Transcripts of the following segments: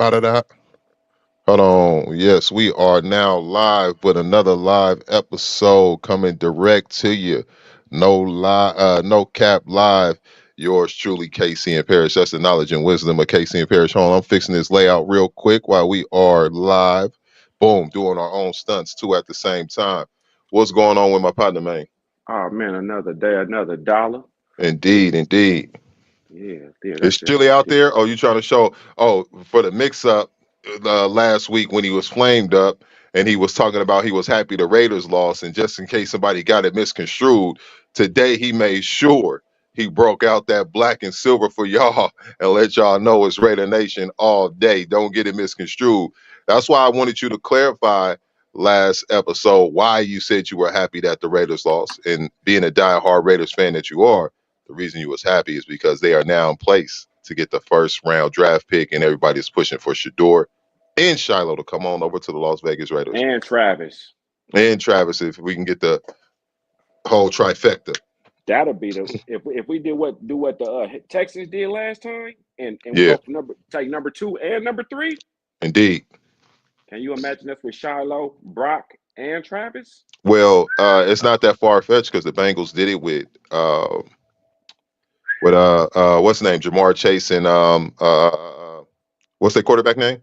Ba-da-da. Hold on. Yes, we are now live with another live episode coming direct to you. No cap live. Yours truly, Casey and Parrish. That's the knowledge and wisdom of Casey and Parrish. Hold on, I'm fixing this layout real quick while we are live. Boom, doing our own stunts too at the same time. What's going on with my partner, man? Oh man, another day, another dollar. Indeed, indeed. Yeah, It's that's just chilly out there. Oh, you trying to show? Oh, for the mix-up last week when he was flamed up and he was talking about he was happy the Raiders lost, and just in case somebody got it misconstrued, today he made sure he broke out that black and silver for y'all and let y'all know it's Raider Nation all day. Don't get it misconstrued. That's why I wanted you to clarify last episode why you said you were happy that the Raiders lost, and being a diehard Raiders fan that you are, the reason you was happy is because they are now in place to get the first round draft pick, and everybody's pushing for Shador and Shiloh to come on over to the Las Vegas Raiders. and Travis. And Travis, if we can get the whole trifecta. That'll be the if we did what the Texans did last time, and we Yeah, go for take number 2 and number 3. indeed. Can you imagine us with Shiloh, Brock, and Travis? Well, it's not that far fetched because the Bengals did it with what's the name, Jamar Chase, and what's their quarterback name?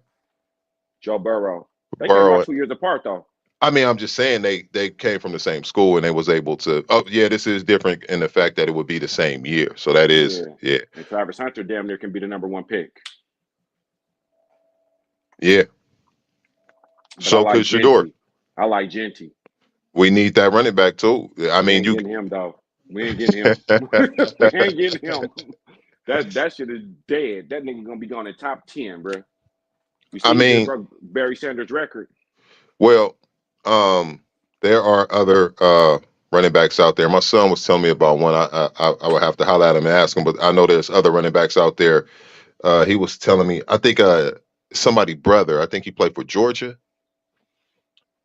Joe Burrow. They came Burrow. about 2 years apart though. I mean, I'm just saying they came from the same school and they was able to. Oh, yeah, this is different in the fact that it would be the same year. So that is, Yeah, yeah, and Travis Hunter damn near can be the number 1 pick. yeah. But I So like could Shador. Genty. I like Genty. We need that running back too. I We mean, ain't you. getting him though. We ain't getting him. We ain't getting him. That shit is dead. That nigga gonna be going in top 10, bro. You I see, he just mean, broke Barry Sanders' record. well, there are other running backs out there. My son was telling me about one. I would have to holler at him and ask him, but I know there's other running backs out there. He was telling me. I think somebody brother. I think he played for Georgia.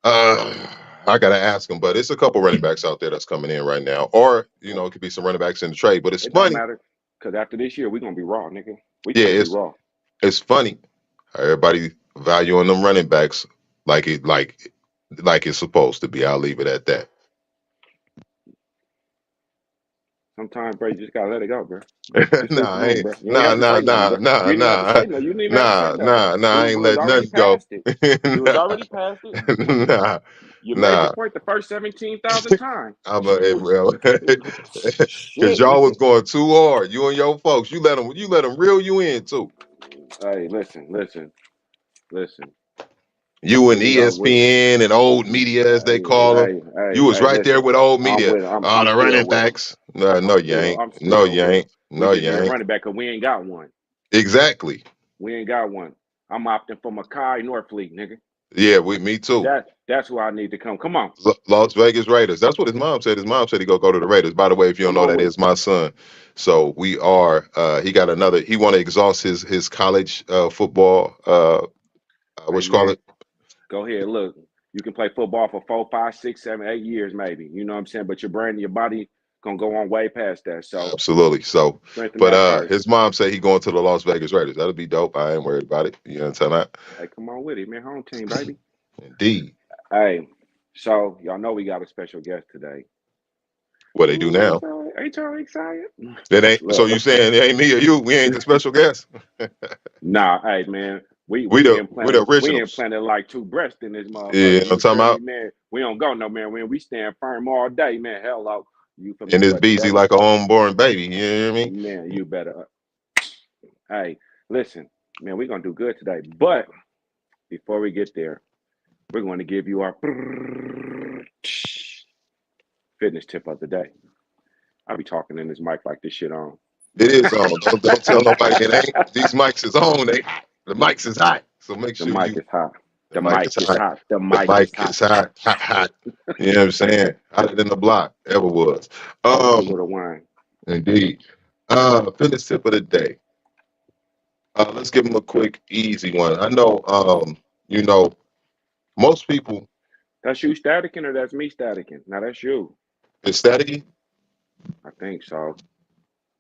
Uh, I gotta ask him, but it's a couple running backs out there that's coming in right now, or it could be some running backs in the trade. But it's It don't funny. matter because after this year, we gonna be raw, nigga. We Yeah, trying to be raw. it's funny how everybody valuing them running backs like like it's supposed to be. I'll leave it at that. Sometimes, bro, you just gotta let it go, bro. Just leave it Nah, I alone, ain't, bro. You ain't nah, have to nah, say nothing, nah, bro. nah, You didn't have to nah, say nothing. You didn't even have to say nah, nothing. nah, nah. We, I ain't we was letting already nothing go. past it. We was Nah, already past it. nah, You made your nah. point the first 17,000 times. I'm a well, because Shit. y'all was going too hard. You and your folks, you let them reel you in too. Hey, listen. You and We are with. ESPN and old media, as they call them. You was right there Listen. with old I'm media. with. Oh, I'm the still running with them. backs. No, no, you ain't. I'm No, still you with them. ain't. We No, just you need a ain't. running back because we ain't got one. Exactly. We ain't got one. I'm opting for Makai Norfleet, nigga. Yeah, me too. That's who I need to come. Come on. Las Vegas Raiders. That's what his mom said. His mom said he go to the Raiders. By the way, if you don't Come know, on that with it. is my son. So we are. He got another. He want to exhaust his college football. Hey What you call man, it? go ahead. Look, you can play football for 4, 5, 6, 7, 8 years, maybe. You know what I'm saying? But your brain and your body gonna go on way past that. So Absolutely. So, strengthen but that first. his mom said he going to the Las Vegas Raiders. That'll be dope. I ain't worried about it. You know what I'm saying? Hey, come on with it, man. Home team, baby. Indeed. Hey, so y'all know we got a special guest today. What they do Ooh, now? ain't y'all excited? That ain't. So Look, you saying it ain't me or you? We ain't the special guest. nah, hey man, we We we the we the implanted we originals. implanted like 2 breasts in this Yeah, you motherfucker. know what I'm You talking feel me, about? man? We don't go no man. We stand firm all day, man. Hello, you feel me? And this But BZ today, like a homeborn baby. You know what I mean? man, you better. Hey, listen, man, we're gonna do good today. But before we get there, we're going to give you our fitness tip of the day. I'll be talking in this mic like this shit on. It But is on. Don't tell nobody it ain't. These mics is on. They hot. The mics is hot. So make the sure mic you. is hot. The The mic mic is is hot. hot. The The mic is mic hot. is hot, hot, hot. You know what I'm saying? Hotter than the block ever was. Also with a wine. Indeed. Fitness tip of the day. Let's give them a quick, easy one. I know, you know, most people That's you staticking or that's me staticking? Now that's you. is staticky. I think so.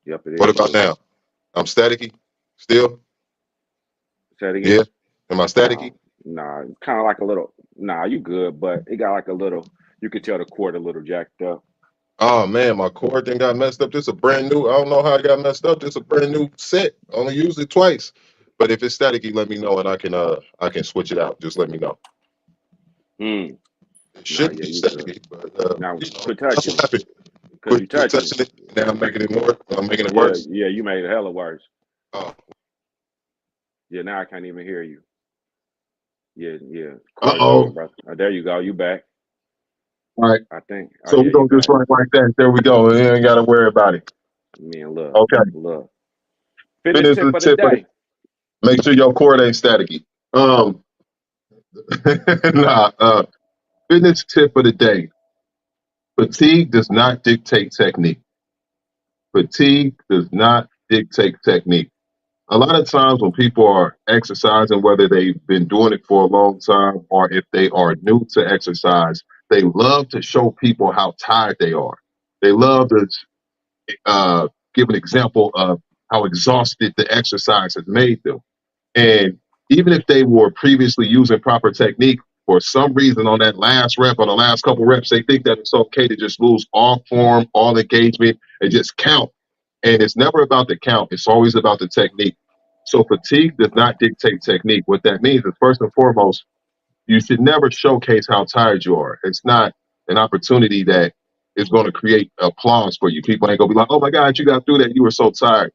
Yep, it What is about you. now? I'm staticky still. Say it Yeah. again. Am I Nah, staticky? nah, kind of like a little. Nah, you good, but it got like a little. You could tell the cord a little jacked up. Oh man, my cord thing got messed up. This a brand new. I don't know how it got messed up. This a brand new set. Only used it twice. But if it's staticky, let me know and I can switch it out. Just let me know. Hmm. It Nah, should yeah, be you good. staticky, but Now you know, quit that's touching what it, happened. cause you Quit touching it. touching it. Now I'm making it more. I'm making it Yeah, worse. yeah, you made it hella worse. Oh, Yeah, now I can't even hear you. Yeah, yeah, uh cord oh. gone, bro. There you go. You back? All right. I think. Oh So yeah, we're you gonna just back. run like that. There we go. You ain't gotta worry about it. Man, look, Okay. look. Fitness Fitness is tip the of the tip of the, day. make sure your cord ain't staticky. Um nah, fitness tip of the day. Fatigue does not dictate technique. Fatigue does not dictate technique. A lot of times when people are exercising, whether they've been doing it for a long time or if they are new to exercise, they love to show people how tired they are. They love to uh, give an example of how exhausted the exercise has made them. And even if they were previously using proper technique, for some reason on that last rep or the last couple reps, they think that it's okay to just lose all form, all engagement, and just count. And it's never about the count, it's always about the technique. So fatigue does not dictate technique. What that means is, first and foremost, you should never showcase how tired you are. It's not an opportunity that is going to create applause for you. People ain't going to be like, oh my God, you got through that. You were so tired.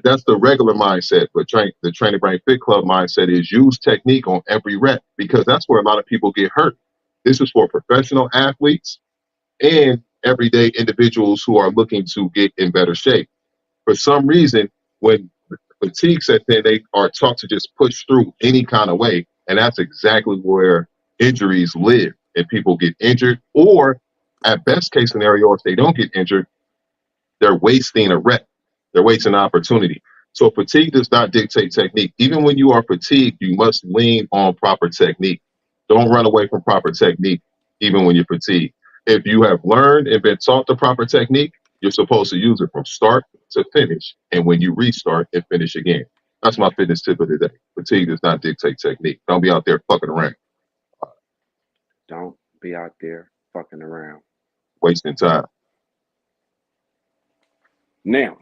That's the regular mindset. But the Training Brain Fit Club mindset is use technique on every rep, because that's where a lot of people get hurt. This is for professional athletes and everyday individuals who are looking to get in better shape. For some reason, when fatigue sets in, they are taught to just push through any kind of way. And that's exactly where injuries live. And people get injured, or at best case scenario, if they don't get injured, they're wasting a rep. They're wasting an opportunity. So fatigue does not dictate technique. Even when you are fatigued, you must lean on proper technique. Don't run away from proper technique, even when you're fatigued. If you have learned and been taught the proper technique, you're supposed to use it from start to finish. And when you restart and finish again. That's my fitness tip of the day. Fatigue does not dictate technique. Don't be out there fucking around, Don't be out there fucking around. wasting time. Now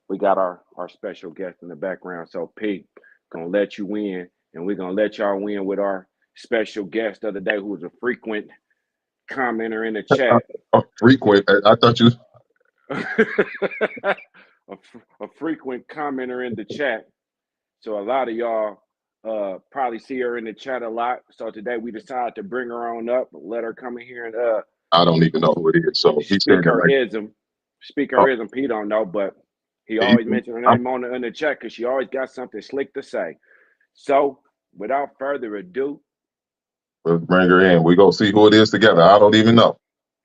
we got our special guest in the background. So Pete gonna let you in, and we're gonna let y'all in with our special guest of the day, who is a frequent commenter in the chat. Frequent. I thought you. a, a frequent commenter in the chat. So a lot of y'all probably see her in the chat a lot. So today we decided to bring her on up, let her come in here and I don't even know who it is. So he said speak that her like, ism. Speak oh, her ism. Pete don't know, but he you, always mentions her I'm name on in the chat because she always got something slick to say. So without further ado, Let's bring her in. We go see who it is together. I don't even know.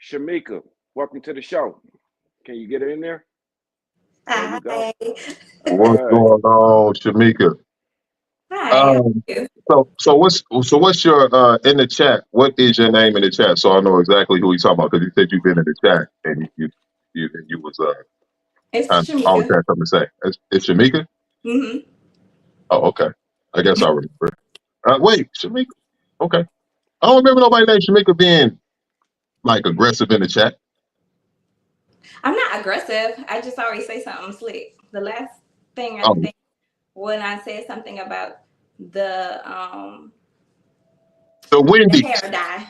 Shamika, welcome to the show. Can you get her in there? There you go. Hi. What's Hey, going on, Shamika? Hi, how are Um, you? what's your in the chat? What is your name in the chat so I know exactly who he's talking about? Because you said you've been in the chat and you was It's kind of always Shamika. had something to say. It's Shamika. Hmm. Oh, okay. I guess I remember. Wait, Shamika. Okay. I don't remember nobody named Shamika being like aggressive in the chat. I'm not aggressive. I just always say something slick. The last thing I Oh, think when I said something about the um the the Wendy's. hair dye.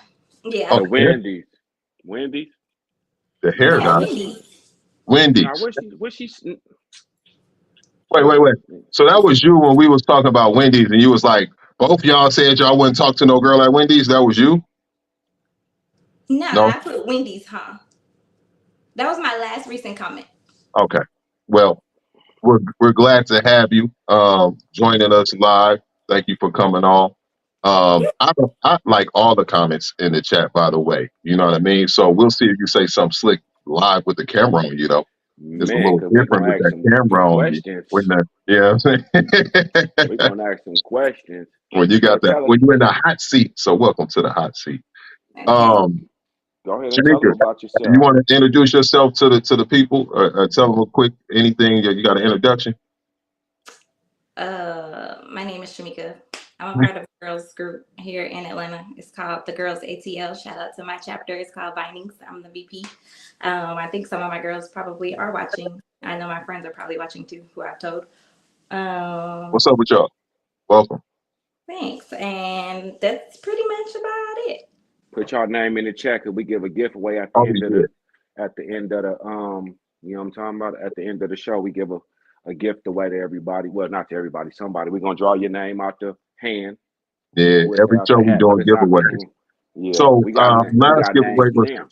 Oh, Yeah. the Wendy's. Wendy's. the hair Yeah, dye. Wendy's. Now Wendy's. what she Wait. So that was you when we was talking about Wendy's, and you was like, both y'all said y'all wouldn't talk to no girl at Wendy's. That was you? No, No? I put Wendy's, huh? That was my last recent comment. Okay. Well, we're glad to have you joining us live. Thank you for coming on. I like all the comments in the chat, by the way. You know what I mean? So we'll see if you say something slick live with the camera on you, though. It's a Man, little cause we different gonna with ask that some camera on you. questions. When the, yeah, We gonna ask some questions. when you So got that, tell us, when you're in the hot seat. So welcome to the hot seat. Okay. Um, go ahead and tell them Shanika, about you yourself. want to introduce yourself to the people? Tell them a quick anything. You got an introduction? My name is Shamika. I'm a part of a girls group here in Atlanta. It's called the Girls ATL. Shout out to my chapter. It's called Vinings. I'm the VP. I think some of my girls probably are watching. I know my friends are probably watching too, who I've told. What's up with y'all? Welcome. Thanks. And that's pretty much about it. Put your name in the chat, cause we give a giveaway at the Oh, end you of did. you know what I'm talking about? At the end of the show, we give a gift away to everybody. Well, not to everybody, somebody. We're gonna draw your name out the hand. Yeah, every Out show the we hat. doing It's out. giveaways. Yeah, So we last got giveaway names was now.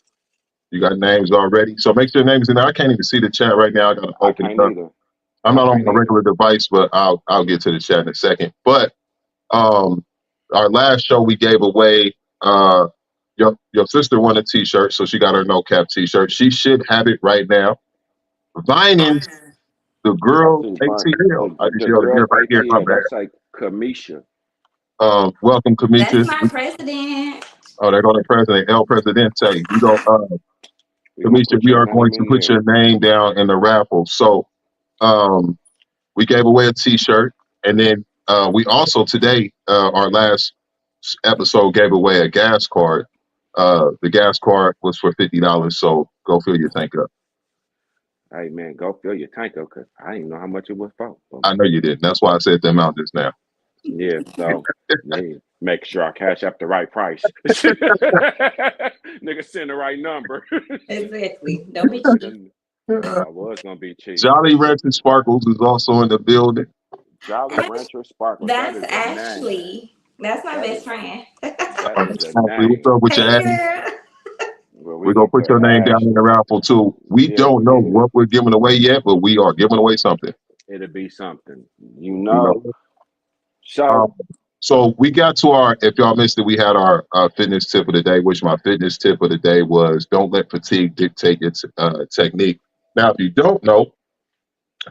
you got names already. So make sure your names in there. I can't even see the chat right now. I gotta I open it can't up. either. I'm I not on can't my either. regular device, but I'll get to the chat in a second. But um our last show we gave away your sister won a t-shirt, so she got her no cap t-shirt. She should have it right now. Vinings, the I girl see ATL. I just the yelled girls again right here. My ATL. bad. That's like Kamisha. Welcome, That's Kamisha. my president. Oh, they're going to President El Presidente. We go, We're gonna Kamisha. put We your are going name to in put there. your name down in the raffle. So, we gave away a T-shirt, and then we also today, our last episode, gave away a gas card. The gas card was for $50. So go fill your tank up. Hey man, go fill your tank up, cause I didn't know how much it was for. I know you didn't. That's why I said the amount just now. Yeah, so yeah, make sure I cash up the right price. Nigga send the right number. Exactly. Don't be cheap. I was gonna be cheap. Jolly Rancher Sparkles is also in the building. Jolly Rancher Sparkles. That That's is a name. that's my That best is friend. that is a Ashley, what's name. up with your Hey Addy? girl. Well, we We're gonna gonna put put your name down in the Ashley. raffle too. We Yeah, don't know yeah. what we're giving away yet, but we are giving away something. It'll be something. You know. Um, So so we got to our. If y'all missed it, we had our fitness tip of the day. Which my fitness tip of the day was: don't let fatigue dictate its technique. Now, if you don't know,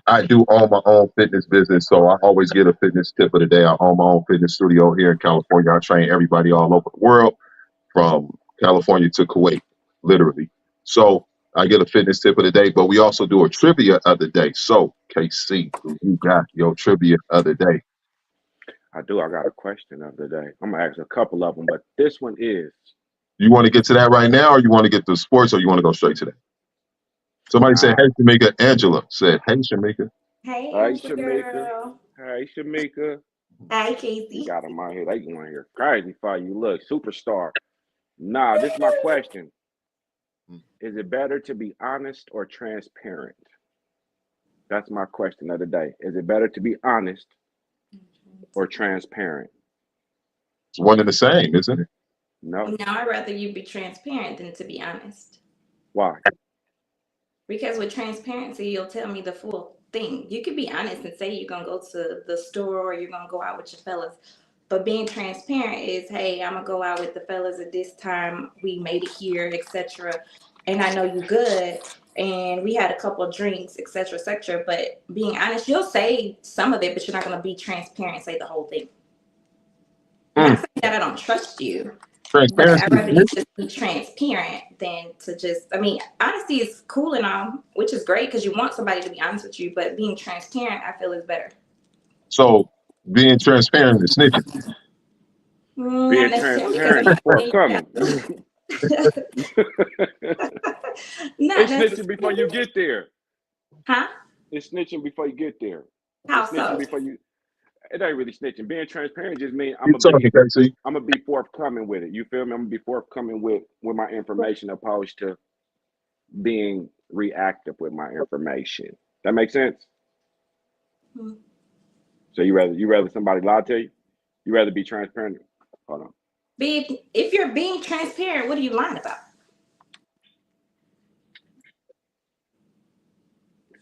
I do own my own fitness business, so I always get a fitness tip of the day. I own my own fitness studio here in California. I train everybody all over the world, from California to Kuwait, literally. So I get a fitness tip of the day, but we also do a trivia of the day. So KC, you got your trivia of the day. I do. I got a question of the day. I'm gonna ask a couple of them, but this one is. You want to get to that right now, or you want to get to sports, or you want to go straight to that? Somebody said, Uh, "Hey, Shamika." Angela said, "Hey, Shamika." Hey hey Angela Shamika. girl. Hey Shamika. Hi We Casey. got them out here. They going here crazy for you. Look, superstar. Nah, this is my question. Is it better to be honest or transparent? That's my question of the day. Is it better to be honest or transparent? It's one and the same, isn't it? No. No, I'd rather you be transparent than to be honest. Why? Because with transparency, you'll tell me the full thing. You could be honest and say you're gonna go to the store or you're gonna go out with your fellas. But being transparent is, hey, I'm gonna go out with the fellas at this time. We made it here, etc. And I know you good. And we had a couple of drinks, etc., etc. But being honest, you'll say some of it, but you're not gonna be transparent and say the whole thing. Not saying that I don't trust you, but I'd Transparency. rather you just be transparent than to just, I mean, honesty is cool and all, which is great because you want somebody to be honest with you, but being transparent, I feel is better. So being transparent is snitching. Not Being necessarily because I'm transparent is not saying you forthcoming. have not It's snitching before you necessarily. get there. Huh? It's snitching before you get there. How It's snitching so? before you. It ain't really snitching. Being transparent just means Keep talking, KC. I'm gonna be forthcoming with it. You feel me? I'm gonna be forthcoming with my information opposed to being reactive with my information. That makes sense. Hmm. So you rather somebody lie to you? You rather be transparent? Hold on. If you're being transparent, what are you lying about?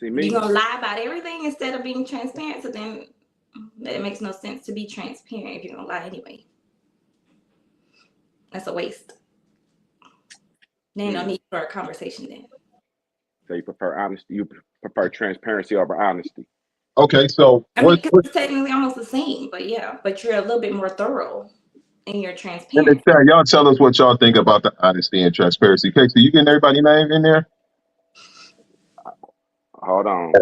See You're me? gonna lie about everything instead of being transparent. So then it makes no sense to be transparent if you're gonna lie anyway. That's a waste. There ain't no need for a conversation then. So you prefer honesty? You prefer transparency over honesty? Okay, so I mean, because it's technically almost the same, but yeah, but you're a little bit more thorough in your in the transparency. chat, y'all tell us what y'all think about the honesty and transparency. KC, you getting everybody name in there? Hold on.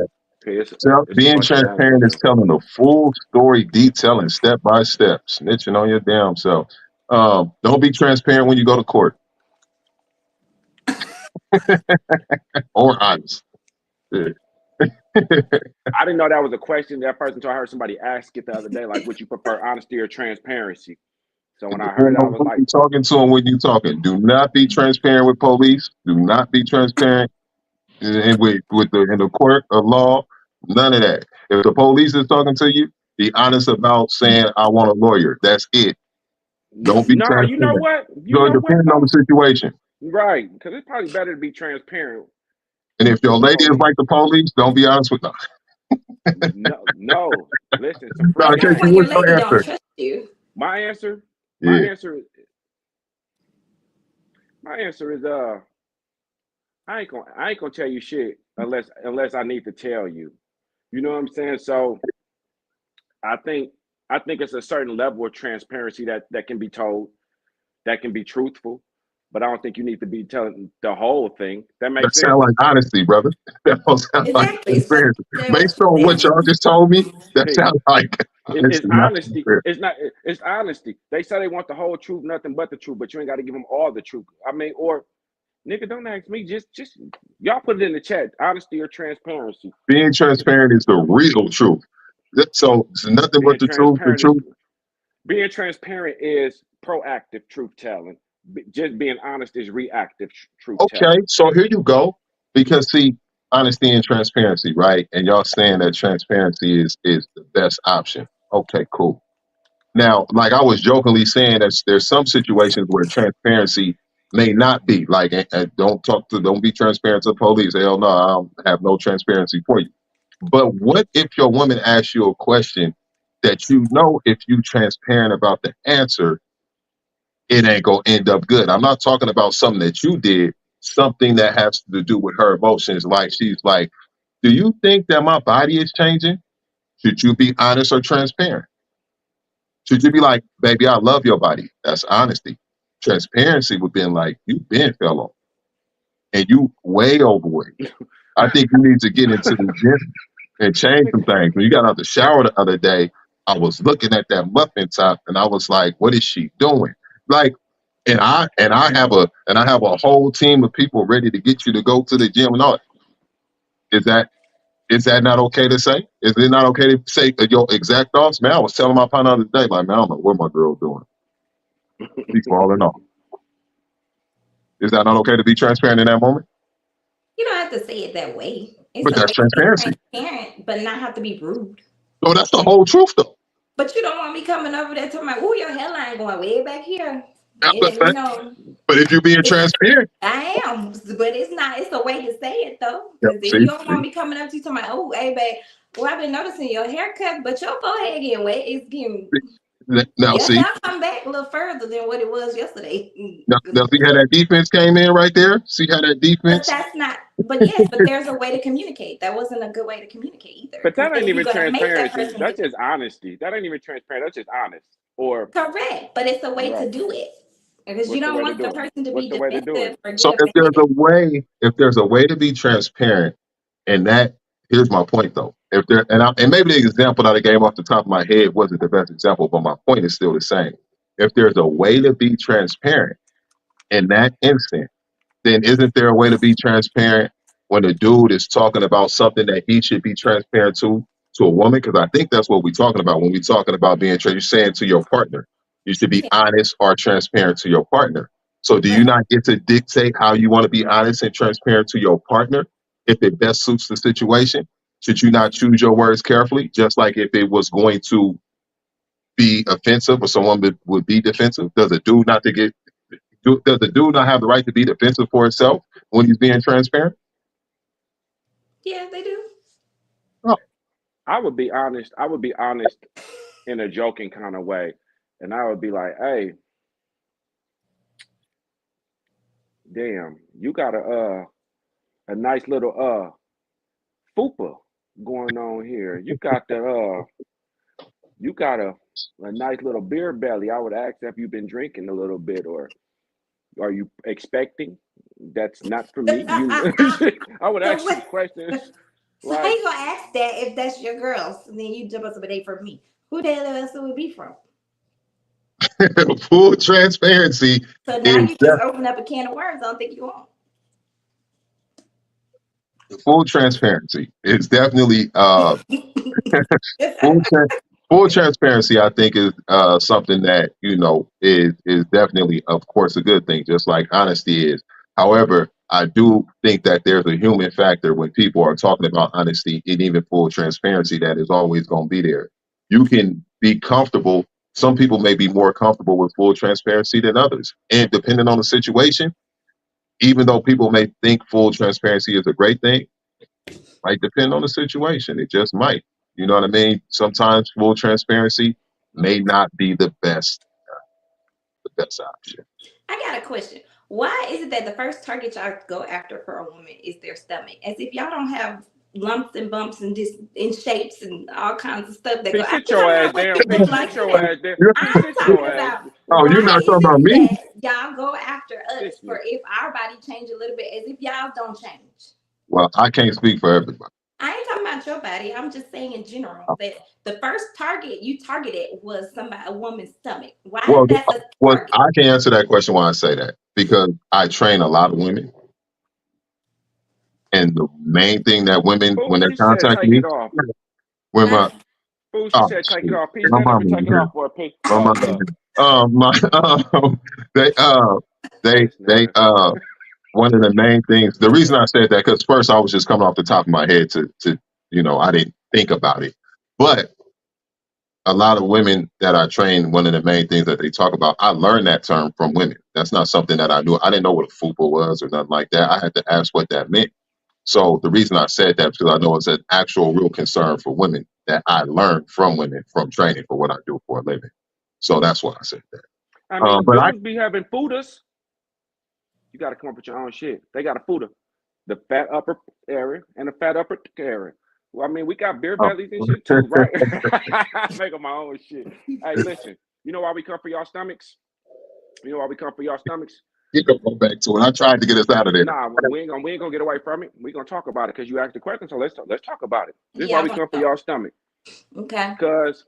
It's a Being bunch of transparent is challenges. telling the full story, detailing step by step, snitching on your damn self. Don't be transparent when you go to court or honest. Yeah. I didn't know that was a question that person until I heard somebody ask it the other day. Like, would you prefer honesty or transparency? So when I heard Depending it, I on was who like, you're talking to and when you're talking. Do not be transparent with police. Do not be transparent in the court of law. None of that. If the police is talking to you, be honest about saying I want a lawyer. That's it. Don't be no, you know transparent. what? You So it know what depends on the though? situation. Right, because it's probably better to be transparent And if your with the lady is police. like the police, don't be honest with them. No, no. Listen, some No, freaky. That's Casey, when your what's lady your don't answer? trust you. My answer, my Yeah. answer, my answer is I ain't gonna tell you shit unless I need to tell you. You know what I'm saying? So I think I think it's a certain level of transparency that can be told, that can be truthful, but I don't think you need to be telling the whole thing. That That makes sound sense. like honesty, brother. That don't sound like Exactly. So transparency. say what Based you on what said. y'all just told me, that Hey, sounds like it's honesty, not honesty. transparency. It's not. It's honesty. They say they want the whole truth, nothing but the truth, but you ain't got to give them all the truth. I mean, or nigga, don't ask me. Just y'all put it in the chat. Honesty or transparency. Being transparent is the real truth. So it's nothing but Being the truth. The transparent is truth. being transparent is proactive truth telling. Just being honest is reactive truth Okay, telling. so here you go. Because see, honesty and transparency, right? And y'all saying that transparency is the best option. Okay, cool. Now, like I was jokingly saying, that there's some situations where transparency may not be like, and don't be transparent to the police. Hell no, I don't have no transparency for you. But what if your woman asks you a question that you know if you transparent about the answer, it ain't gonna end up good. I'm not talking about something that you did, something that has to do with her emotions. Like she's like, do you think that my body is changing? Should you be honest or transparent? Should you be like, baby, I love your body? That's honesty. Transparency would be like, you been fell off and you way overweight. I think you need to get into the gym and change some things. When you got out the shower the other day, I was looking at that muffin top and I was like, what is she doing? Like, and I have a whole team of people ready to get you to go to the gym and all. Is that is that not okay to say? Is it not okay to say your exact thoughts? Man, I was telling my partner the other day, like, man, I don't know what my girl's doing. She's falling off. Is that not okay to be transparent in that moment? You don't have to say it that way. It's But a that's way to be transparency. transparent, but not have to be rude. So that's the whole truth, though. But you don't want me coming over there talking about, oh, your hairline going way back here. Yeah, Yeah, you know, but if you're being it's, transparent, I am, but it's not. It's a way to say it though, yeah, because if see, you don't want me coming up to you talking about, oh, hey, babe, well, I've been noticing your haircut, but your forehead getting wet. It's getting now your see, hair come back a little further than what it was yesterday. now see how that defense came in right there. See how that But defense? that's not. But yes, but there's a way to communicate. That wasn't a good way to communicate either, But because that ain't then you're even gonna make that transparency. person do That's just honesty. That ain't even transparent. That's just honest. Or correct. But it's a way to right. do it because you What's the don't way to want the do it? person to What's be the way to do defensive it? or So get offended. if there's a way to be transparent, and that here's my point though. If there and maybe the example that I gave off the top of my head wasn't the best example, but my point is still the same. If there's a way to be transparent in that instant, then isn't there a way to be transparent when a dude is talking about something that he should be transparent to a woman? Because I think that's what we're talking about when we're talking about being you're saying to your partner, you should be Yeah, honest or transparent to your partner. So do you but not get to dictate how you want to be honest and transparent to your partner if it best suits the situation? Should you not choose your words carefully? Just like if it was going to be offensive or someone would be defensive, does the dude not have the right to be defensive for himself when he's being transparent? yeah, they do. Oh, I would be honest. I would be honest in a joking kind of way. And I would be like, hey, damn, you got a nice little fupa going on here. You got a nice little beer belly. I would ask if you've been drinking a little bit or are you expecting? That's not for me. You I would So ask you what? questions So how Right? you gonna ask that if that's your girls? And then you jump up with a from me. Who the hell else it would be from? Full transparency So now is you just open up a can of worms. I don't think you want. full transparency is definitely full, tra- full transparency. I think is something that is definitely, of course, a good thing, just like honesty is. However, I do think that there's a human factor when people are talking about honesty and even full transparency that is always going to be there. You can be comfortable. Some people may be more comfortable with full transparency than others, and depending on the situation, even though people may think full transparency is a great thing, might depend on the situation. It just might. You know what I mean? Sometimes full transparency may not be the best option. I got a question. Why is it that the first target y'all go after for a woman is their stomach? As if y'all don't have lumps and bumps and just in shapes and all kinds of stuff that go. P, I'm sit your talking ass about what down. P, people like sit to your have. ass down. P, I'm sit talking your ass. about Oh, you're why not is talking about it me? that y'all go after us Listen, for if our body change a little bit as if y'all don't change? Well, I can't speak for everybody. I ain't talking about your body. I'm just saying in general that the first target you targeted was somebody, a woman's stomach. Why Well, is that the target? I can answer that question why I say that because I train a lot of women, and the main thing that women fool, when they she said contact take me, it off. when Huh? my Fool, she oh said take it shit, off. P, my stand up mama and take in it here, off for a P. my Oh, mama in look. here. My they they This they nigga. one of the main things. The reason I said that because first I was just coming off the top of my head to I didn't think about it, but a lot of women that I train, one of the main things that they talk about, I learned that term from women. That's not something that I knew. I didn't know what a fupa was or nothing like that. I had to ask what that meant. So the reason I said that is because I know it's an actual real concern for women that I learned from women from training for what I do for a living. So that's why I said that. I mean, But I dudes be having fooders. You got to come up with your own shit. They got a fooder, the fat upper area and the fat upper area. Well, I mean, we got beer uh, bellies and shit too, right? Making my own shit. Hey, listen, you know why we come for y'all stomachs? You know why we come for y'all stomachs? you can go back to it. I tried to get us out of there. Nah, we ain't gonna get away from it. We gonna talk about it because you asked the question. So let's talk about it. This is why Yeah, I we want come for to know. y'all stomach. Okay. Cause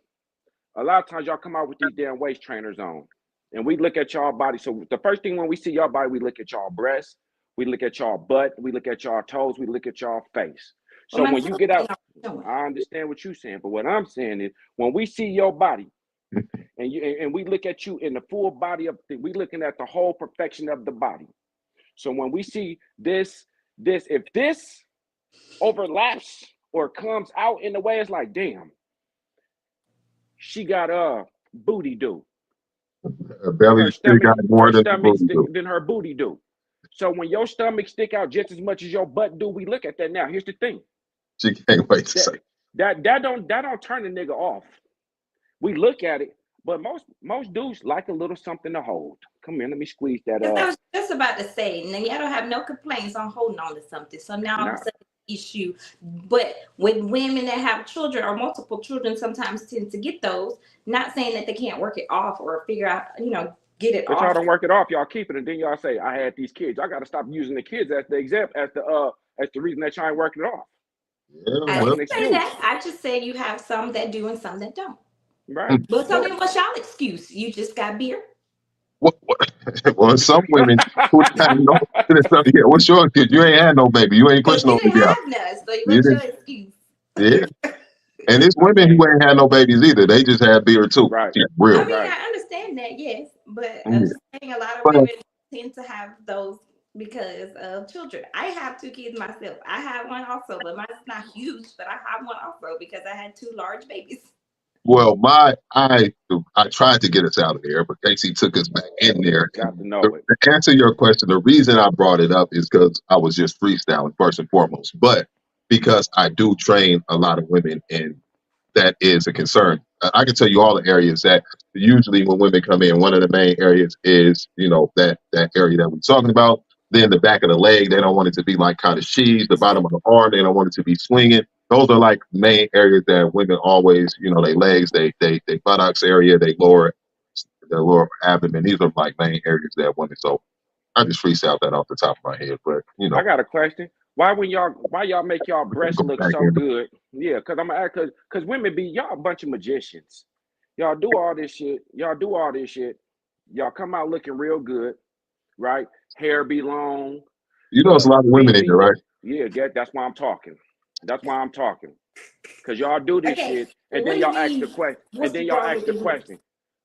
a lot of times y'all come out with these damn waist trainers on, and we look at y'all body. So the first thing when we see y'all body, we look at y'all breasts, we look at y'all butt, we look at y'all toes, we look at y'all face. Well, So my when you toes get ain't out, always showing. I understand what you're saying, but what I'm saying is when we see your body and we look at you in the full body of we looking at the whole perfection of the body. So when we see this if this overlaps or comes out in the way, it's like damn, she got a booty do. Her belly still got more Her than the stomach booty stick do. than her booty do. So when your stomach stick out just as much as your butt do, we look at that now. Here's the thing. She can't wait to That say. that don't turn a nigga off. We look at it, but most dudes like a little something to hold. Come here, let me squeeze that Because I was just about to say, now y'all don't have no complaints on holding on to something. So now all of a Nah, sudden issue. But with women that have children or multiple children sometimes tend to get those, not saying that they can't work it off or figure out, get it but y'all off. don't work it off. Y'all keep it, and then y'all say, "I had these kids." I got to stop using the kids as the example, as the reason that y'all ain't working it off. Yeah, I That's well, an didn't say excuse, that. I just said you have some that do and some that don't. right? But so But then what's y'all excuse? You just got beer? what, well, some women who have no. Yeah, what's your kid? You ain't had no baby. You ain't Because pushing you no didn't baby out. have none. So You what's your didn't. excuse? Yeah. And it's I women who mean, ain't had no babies either. They just had beer too. right, Yeah, I real. mean, right. I understand that, yes, but I'm Yeah. just saying a lot of But women tend to have those because of children. I have two kids myself. I have one also, but mine's not huge, but I have one also because I had two large babies. well, I tried to get us out of there, but Casey took us back in there. Got And to know it. to answer your question, the reason I brought it up is because I was just freestyling first and foremost, but because I do train a lot of women and that is a concern. I can tell you all the areas that usually when women come in, one of the main areas is, that area that we're talking about. Then the back of the leg, they don't want it to be like kind of sheaths. The bottom of the arm, they don't want it to be swinging. Those are like main areas that women always, they legs, they buttocks area, their lower abdomen. These are like main areas that women. So I just freestyled that off the top of my head, but I got a question. Why y'all make y'all breasts Go look back so in. good? Yeah, cause women be y'all a bunch of magicians. Y'all do all this shit. Y'all do all this shit. Y'all come out looking real good, right? Hair be long, You know, it's a lot of women feet in be here, right? yeah. That's why I'm talking. That's why I'm talking. Cause y'all do this Okay, shit, and what then do you y'all ask the mean? question, and What's then y'all wrong ask with the the boobs? question,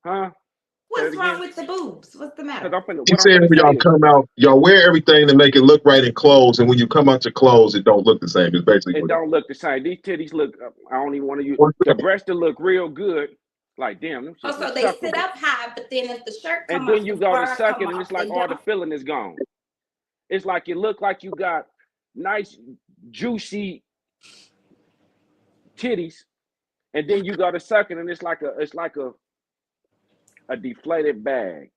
huh? Say it What's wrong again. with the boobs? What's the Cause matter? He what I'm said finna say y'all is, come out, y'all wear everything to make it look right in clothes, and when you come out your clothes, it don't look the same. It's basically it what it don't look the same. These titties look. I don't even want to use what's the that? breasts to look real good. Like damn, them shits Oh, look so they sit suckable. up high, but then if the shirt And come then off, you the go to bra suck come it, and it's off, like they all the don't. filling is gone. It's like it look like you got nice, juicy titties, and then you go to suck it, and it's like a deflated bag.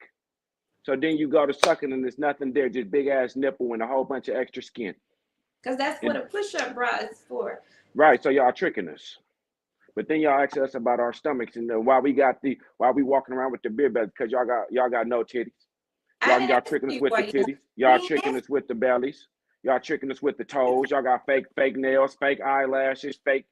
So then you go to suck it, and there's nothing there, just big ass nipple and a whole bunch of extra skin. Because that's what And a push-up bra is for. right, so y'all tricking us. But then y'all ask us about our stomachs and why we walking around with the beer belly because y'all got no titties. I didn't Y'all ask tricking us you with the why titties. you Y'all ain't tricking ask. us with the bellies. Y'all tricking us with the toes. Y'all got fake nails, fake eyelashes, fake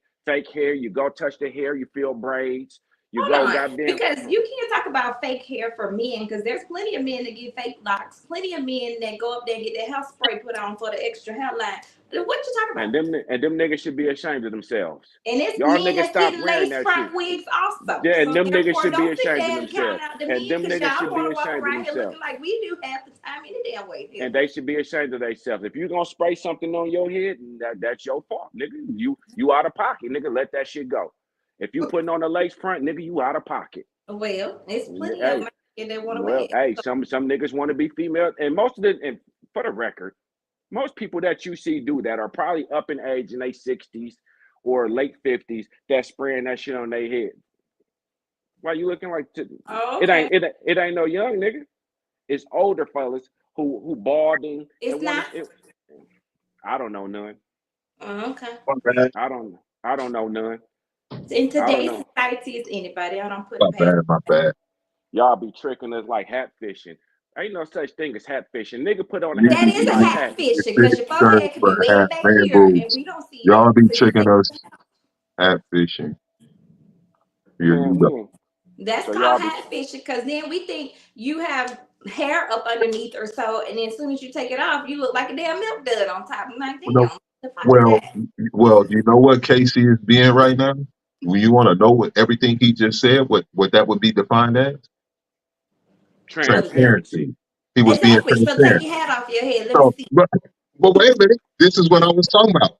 hair. You go touch the hair, you feel braids. You Hold go on, goddamn because you can't talk about fake hair for men, because there's plenty of men that get fake locks, plenty of men that go up there and get their hairspray put on for the extra hairline. What you talking about? and them niggas should be ashamed of themselves. And it's Y'all men niggas that's stop getting wearing lace that shit. front wigs also. Yeah, and So them niggas therefore, should be don't sit ashamed of there and count themselves. out the And men, them because niggas y'all should don't be want to walk ashamed of around here themselves. looking like we do half the time any damn way here. And they should be ashamed of themselves. If you gonna spray something on your head, that's your fault, nigga. You out of pocket, nigga. Let that shit go. If you putting on a lace front, nigga, you out of pocket. Well, there's plenty of Hey, them that want to wear well, it. hey, some niggas want to be female, and and for the record, most people that you see do that are probably up in age in their 60s or late 50s that spraying that shit on their head. Why you looking like Oh, it okay. ain't it ain't no young nigga. It's older fellas who balding It's and want not. to. I don't know none. Oh, okay. My bad. I don't know none. In I don't today's know. society, it's anybody. I don't put My it past. bad. My bad. Y'all be tricking us like hat fishing. Ain't no such thing as hat fishing. Nigga put on a You hat That be and is be a like, seeing hat hey, your fishing, because fitted your shirt forehead could be for way half back man here, and boobs. we don't see Y'all that. be So you say tricking us hat fishing. Here man, you we go. ain't. that's So called y'all be hat fishing, because then we think you have hair up underneath or so, and then as soon as you take it off, you look like a damn milk dud on top. I'm like, Well, damn, what the fuck is well, that? you know what Casey is being right now? When you want to know what everything he just said, what that would be defined as? What is it? transparency. Transparency. He was being Exactly. So take transparent. your hat off your head. Let me So, see. but wait a minute. This is what I was talking about.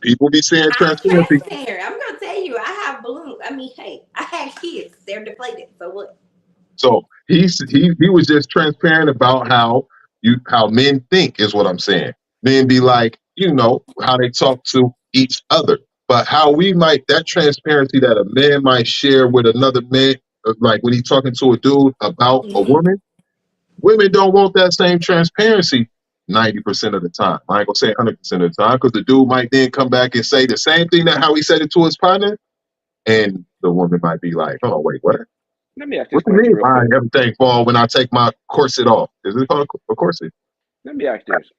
People be saying I'm transparency. transparent. I'm gonna tell you, I have balloons. I mean, hey, I had kids. They're deflated. So what? So he was just transparent about how men think is what I'm saying. Men be like, how they talk to each other. But how we might that transparency that a man might share with another man, like when he's talking to a dude about a Mm-hmm. woman, women don't want that same transparency 90% of the time. I ain't gonna say 100% of the time because the dude might then come back and say the same thing that how he said it to his partner, and the woman might be like, "Oh wait, what? Let me ask this What do you question mean real by quick. everything fall when I take my corset off? Is it called a corset?" Let me ask this.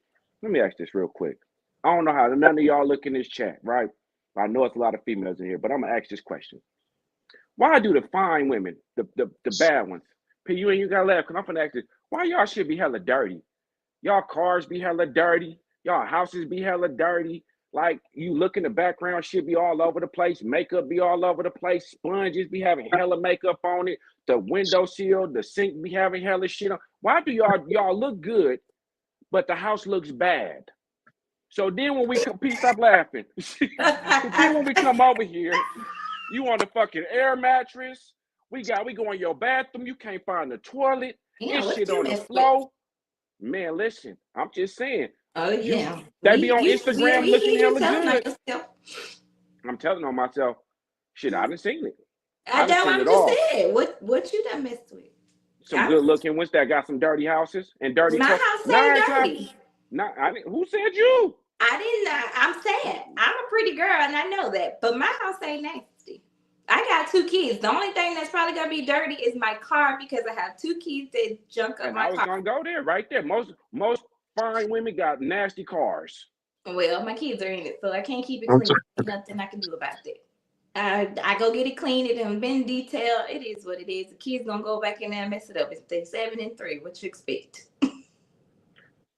Let me ask this real quick. I don't know how none of y'all look in this chat, right? I know it's a lot of females in here, but I'm gonna ask this question. Why do the fine women, the bad ones, P, you ain't you gotta laugh because I'm gonna ask this. Why y'all should be hella dirty? Y'all cars be hella dirty. Y'all houses be hella dirty. Like you look in the background, shit be all over the place. Makeup be all over the place. Sponges be having hella makeup on it. The window sill, the sink be having hella shit on. Why do y'all look good, but the house looks bad? So then when we come, P, stop laughing. Then when we come over here, you on the fucking air mattress. We go in your bathroom. You can't find the toilet. Yeah, It's what shit you on the mess with? floor. Man, listen, I'm just saying. Oh You yeah, they be on we Instagram looking hear you hella telling on good. yourself. I'm telling on myself. Shit, I done seen it. I I done know. seen I'm it just all. saying. What you done messed with? Some I'm good looking ones that got some dirty houses and dirty my clothes. house ain't Nine times, dirty. not I didn't, who said you? I didn't. I'm saying I'm a pretty girl, and I know that. But my house ain't nasty. I got two kids. The only thing that's probably gonna be dirty is my car, because I have two kids that junk up And my I was car. gonna go there right there. Most fine women got nasty cars. Well, my kids are in it, so I can't keep it I'm clean. sorry. Ain't nothing I can do about that. I go get it clean. It done been detailed. It is what it is. The kids gonna go back in there and mess it up. If they 7-3, what you expect?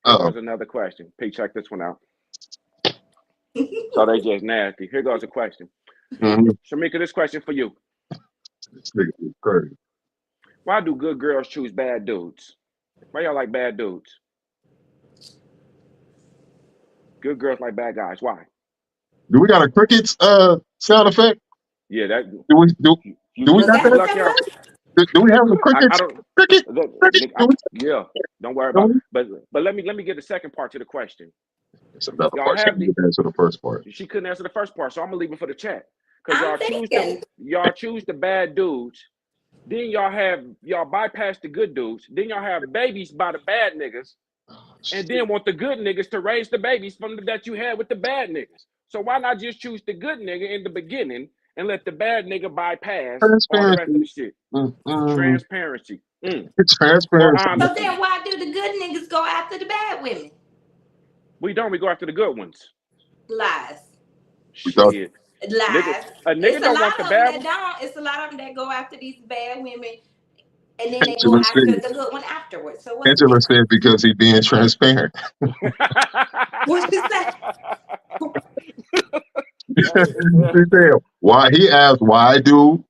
Here Uh-oh. goes another question. Pete, check this one out. So they just nasty. Here goes a question. Mm-hmm. Shamika, this question for you. This nigga is crazy. Why do good girls choose bad dudes? Why y'all like bad dudes? Good girls like bad guys. Why? Do we got a crickets sound effect? Yeah, that Do we do you do we Was got that you that? lucky. successful? Do we have the I crickets? don't. Cricket? Cricket? Nick, Do we, yeah, don't worry do about. we? But let me get the second part to the question. It's another Y'all part. She have didn't the. get answer the first part. She couldn't answer the first part, so I'm gonna leave it for the chat. Cause I'm thinking. y'all choose the bad dudes. Then y'all bypass the good dudes. Then y'all have babies by the bad niggas, Oh, and shit. then want the good niggas to raise the babies from that you had with the bad niggas. So why not just choose the good nigga in the beginning and let the bad nigga bypass all the rest of the Transparency. shit? Mm-mm. Transparency, or Transparency. So honesty. then, why do the good niggas go after the bad women? We go after the good ones. Lies, We thought Shit, nigga, lies. a It's nigga a don't want lot the of them bad that one. don't. It's a lot of them that go after these bad women, and then they go Angela after said. the good one afterwards. So what's the Angela difference? said because he's being transparent. What you say? He said, why he asked why do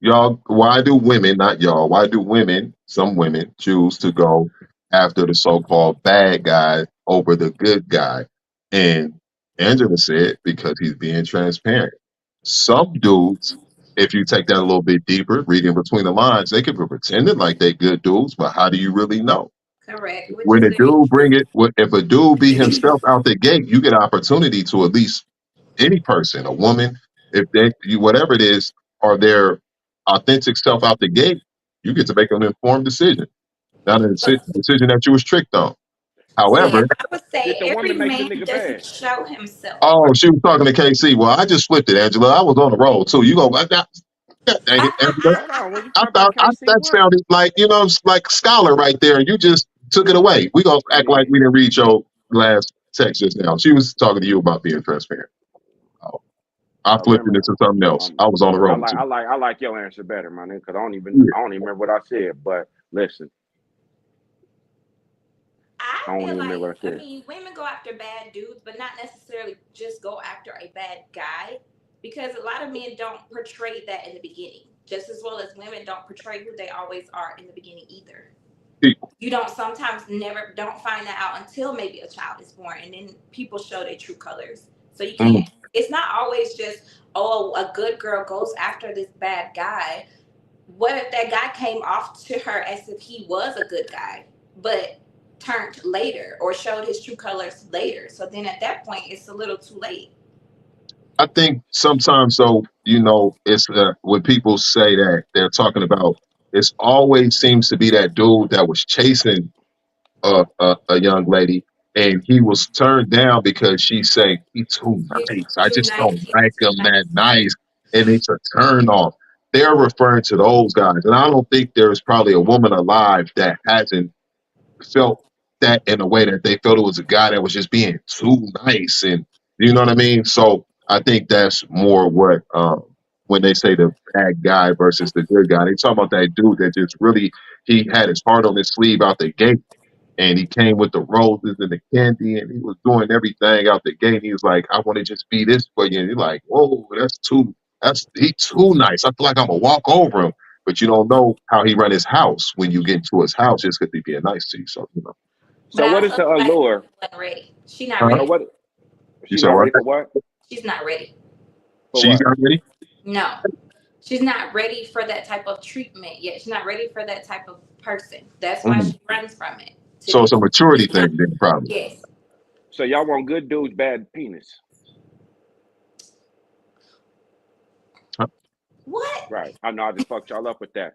women, not y'all, why do women, some women choose to go after the so-called bad guy over the good guy? And Angela said because he's being transparent. Some dudes, if you take that a little bit deeper, reading between the lines, they could be pretending like they good dudes, but how do you really know? Correct, which When is a very dude bring true. it, if a dude be himself out the gate, you get opportunity to at least any person, a woman, if they you whatever it is, are their authentic self out the gate, you get to make an informed decision, not a But decision that you was tricked on. see, However, I would say Did the every woman make the man nigga doesn't bad? show himself. oh, she was talking to KC. Well, I just flipped it, Angela. I was on the roll too. You go, God dang it, Angela. Hold on. When you I talk about thought KC, that what? sounded like like scholar right there, and you just took it away. We gonna act like Yeah. we didn't read your last text just now. She was talking to you about being transparent. Oh, I flipped it Remember, into something else. um, I was on the roll too. I like your answer better, man. Because Yeah. I don't even remember what I said. But listen, I I don't feel even remember like, what I I said. mean, women go after bad dudes, but not necessarily just go after a bad guy, because a lot of men don't portray that in the beginning, just as well as women don't portray who they always are in the beginning either. People. You don't sometimes never don't find that out until maybe a child is born, and then people show their true colors. So you Mm. can't. It's not always just, oh, a good girl goes after this bad guy. What if that guy came off to her as if he was a good guy, but turned later or showed his true colors later? So then at that point, it's a little too late. I think sometimes, though, it's when people say that they're talking about, it's always seems to be that dude that was chasing a young lady, and he was turned down because she said he too He's nice. I too just nice. don't He's like too him that nice. nice, and it's a turn off. They're referring to those guys, and I don't think there's probably a woman alive that hasn't felt that in a way that they felt it was a guy that was just being too nice, and you know what I mean. So I think that's more what when they say the bad guy versus the good guy, they talk about that dude that just really he had his heart on his sleeve out the gate, and he came with the roses and the candy, and he was doing everything out the gate. He was like, "I want to just be this for you," and you're like, "Whoa, that's he too nice. I feel like I'm gonna walk over him." But you don't know how he run his house when you get into his house just because he's being nice to you. So But So I what also is the feel like allure? she wasn't ready. She's not uh-huh. So ready. what? You She said not what? ready for what? She's not ready. For She's what? not ready. No. She's not ready for that type of treatment yet. She's not ready for that type of person. That's why Mhm. she runs from it. To So be it's a maturity not. thing, then probably. Yes. So y'all want good dudes, bad penis, Huh? What? right? I know I just fucked y'all up with that.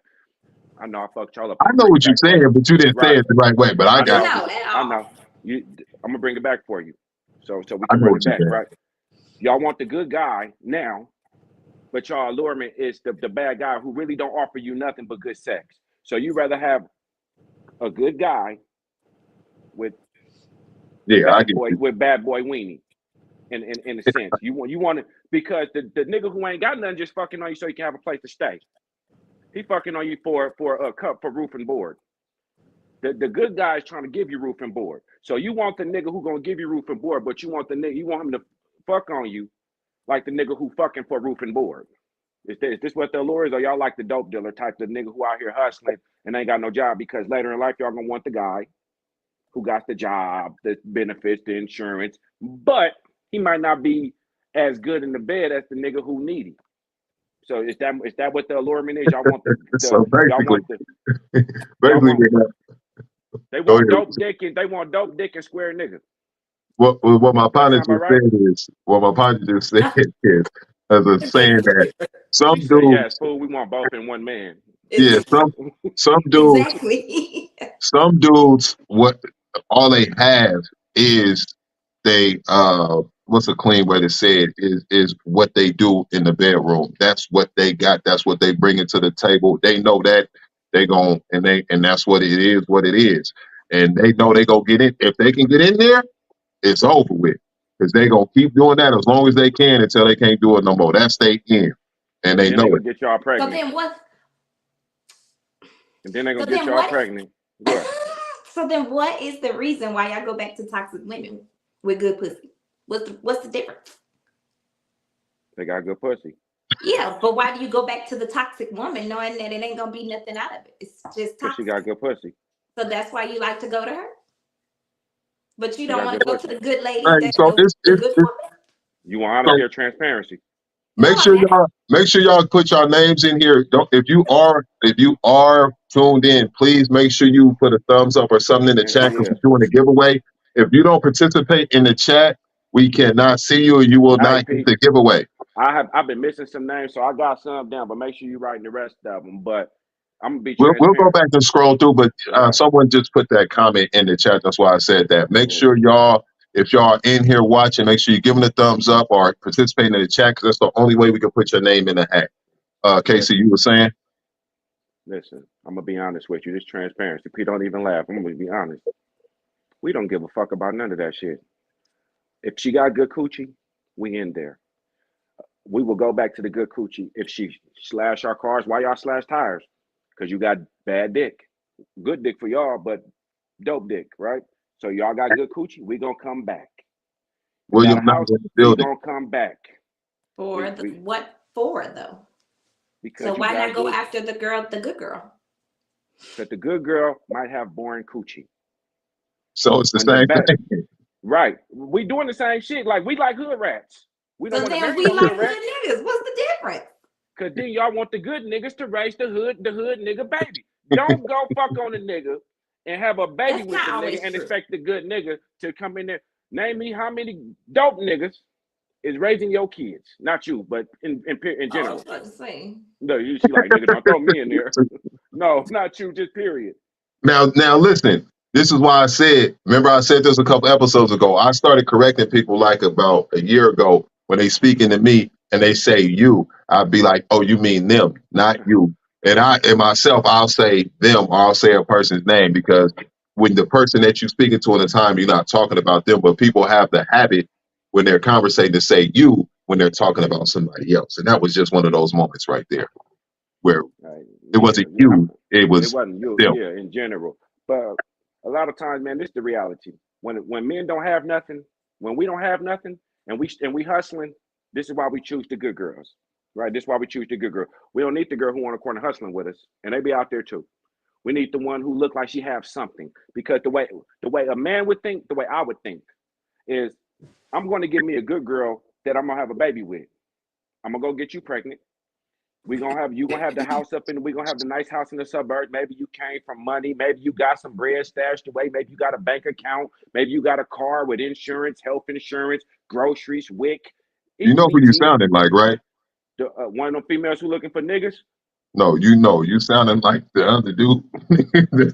I know I fucked y'all up. I I'm gonna know bring it what you're back for saying, you. but you didn't say Right? it the right way. But I I got know. No, you. at I know. all. You. I'm gonna bring it back for you. So we I can know run what it you're back, saying. right? Y'all want the good guy now, but y'all allurement is the bad guy who really don't offer you nothing but good sex. So you rather have a good guy with Yeah, I get you. bad boy weenie. in a sense. You want it because the nigga who ain't got nothing just fucking on you so you can have a place to stay. He fucking on you for a cup for roof and board. The good guy is trying to give you roof and board. So you want the nigga who gonna give you roof and board, but you want him to fuck on you like the nigga who fucking for roof and board. Is this what the allure is, or y'all like the dope dealer type, the nigga who out here hustling and ain't got no job? Because later in life y'all gonna want the guy who got the job, the benefits, the insurance, but he might not be as good in the bed as the nigga who needy. So is that what the allurement is? Y'all want So y'all want the y'all basically, want they go want ahead. dope dick and square nigga. What my That partner sound about just right? said is what my partner just said is as a saying that some She said, yes, dudes, fool, we want both in one man. yeah, some dudes, Exactly. some dudes, what all they have is they what's a clean way to say it is what they do in the bedroom. That's what they got. That's what they bring into the table. They know that they gon' and that's what it is. And they know they go get in. If they can get in there, it's over with. Because they gonna keep doing that as long as they can until they can't do it no more. That's they end. And And they then they know gonna it. get y'all So pregnant. then what? And then they So gonna get then y'all what? pregnant. What? So then what is the reason why y'all go back to toxic women with good pussy? What's the difference? They got good pussy. Yeah, but why do you go back to the toxic woman knowing that it ain't gonna be nothing out of it? It's just Because she toxic. got good pussy. So that's why you like to go to her. But you She don't got want good to go to pussy. the good lady Right. that So the good woman. You want honesty so or transparency? make No, sure that y'all put your names in here. Don't if you are tuned in, please make sure you put a thumbs up or something in the chat because Yeah. we're doing a giveaway. If you don't participate in the chat, we cannot see you and you will Hey, not get Pete, the giveaway. I've been missing some names, so I got some down, but make sure you writing the rest of them. But I'm gonna be We'll go transparent. back and scroll through, but Right. someone just put that comment in the chat. That's why I said that. Make Yeah. sure y'all, if y'all are in here watching, make sure you're giving a thumbs up or participating in the chat because that's the only way we can put your name in the hat. Casey, you were saying? Listen, I'm gonna be honest with you. This transparency. Pete, don't even laugh. I'm gonna be honest. We don't give a fuck about none of that shit. If she got good coochie, we in there. We will go back to the good coochie. If she slash our cars, why y'all slash tires? Because you got bad dick. Good dick for y'all, but dope dick, right? So y'all got good coochie, we gonna come back. You got William a Knight house, in the we building. gonna come back. for what for though? Because So you why got not go good. after the good girl? Because the good girl might have boring coochie. So it's the And the same bad, thing. right? We doing the same shit. Like we like hood rats. We don't So want to then marry we no like hood good rat. niggas. What's the difference? Cause then y'all want the good niggas to raise the hood nigga baby. Don't go fuck on the nigga and have a baby That's with the not nigga always and true. expect the good nigga to come in there. Name me how many dope niggas is raising your kids. Not you, but in Oh, I was general. about to say. No, you see like nigga, don't throw me in there. No, not you, just period. Now listen. This is why I said. Remember, I said this a couple episodes ago. I started correcting people like about a year ago when they speaking to me and they say you. I'd be like, oh, you mean them, not you. And myself, I'll say them or I'll say a person's name because when the person that you're speaking to in the time, you're not talking about them, but people have the habit when they're conversating to say you when they're talking about somebody else. And that was just one of those moments right there where Right. it wasn't Yeah. you, it It was wasn't you, them. yeah, in general. But a lot of times, man, this is the reality. When men don't have nothing, when we don't have nothing, and we hustling, this is why we choose the good girls, right? This is why we choose the good girl. We don't need the girl who on the corner hustling with us, and they be out there too. We need the one who look like she have something because the way a man would think, the way I would think is, I'm going to give me a good girl that I'm gonna have a baby with. I'm gonna go get you pregnant. You gonna have the house up and we gonna have the nice house in the suburbs. Maybe you came from money, maybe you got some bread stashed away, maybe you got a bank account, maybe you got a car with insurance, health insurance, groceries, WIC, You know who you EBT. sounded like, right? One of them females who looking for niggas. No, you sounded like the other dude.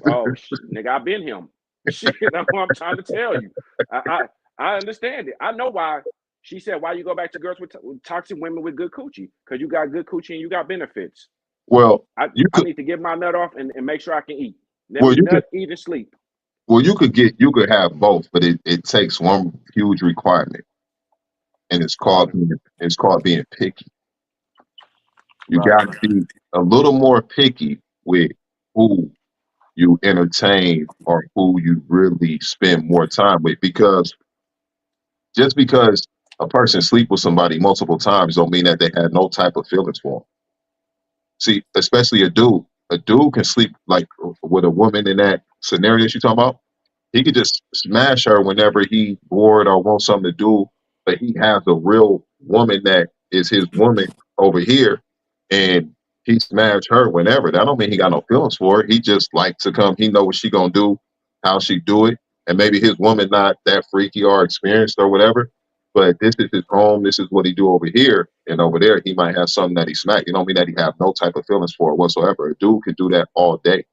Oh, nigga, I been him. Shit, that's what I'm trying to tell you. I understand it. I know why. She said, "Why you go back to girls with toxic women with good coochie? Because you got good coochie and you got benefits. Well, I, you I could need to get my nut off and make sure I can eat. Let well me you could nut, eat, and sleep. you could have both, but it takes one huge requirement. and it's called Right. being picky. You Right. got to be a little more picky with who you entertain or who you really spend more time with, because just because a person sleep with somebody multiple times don't mean that they had no type of feelings for them. See, especially a dude. A dude can sleep like with a woman in that scenario that you talking about. He could just smash her whenever he bored or wants something to do, but he has a real woman that is his woman over here, and he smash her whenever. That don't mean he got no feelings for her. He just like to come. He know what she gonna do, how she do it, and maybe his woman not that freaky or experienced or whatever. But this is his home. This is what he do over here, and over there he might have something that he smack. It don't mean that he have no type of feelings for her whatsoever. A dude could do that all day.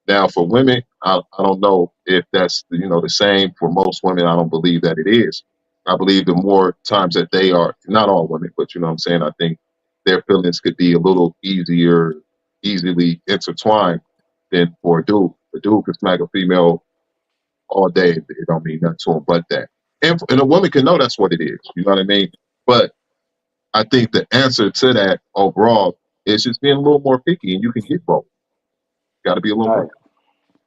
Now, for women, I don't know if that's the same for most women. I don't believe that it is. I believe the more times that they are, not all women, but you know what I'm saying. I think their feelings could be a little easily intertwined than for a dude. A dude can smack a female all day. It don't mean nothing to him but that. And a woman can know that's what it is. You know what I mean? But I think the answer to that overall is just being a little more picky, and you can get both. Got to be a little All more. right.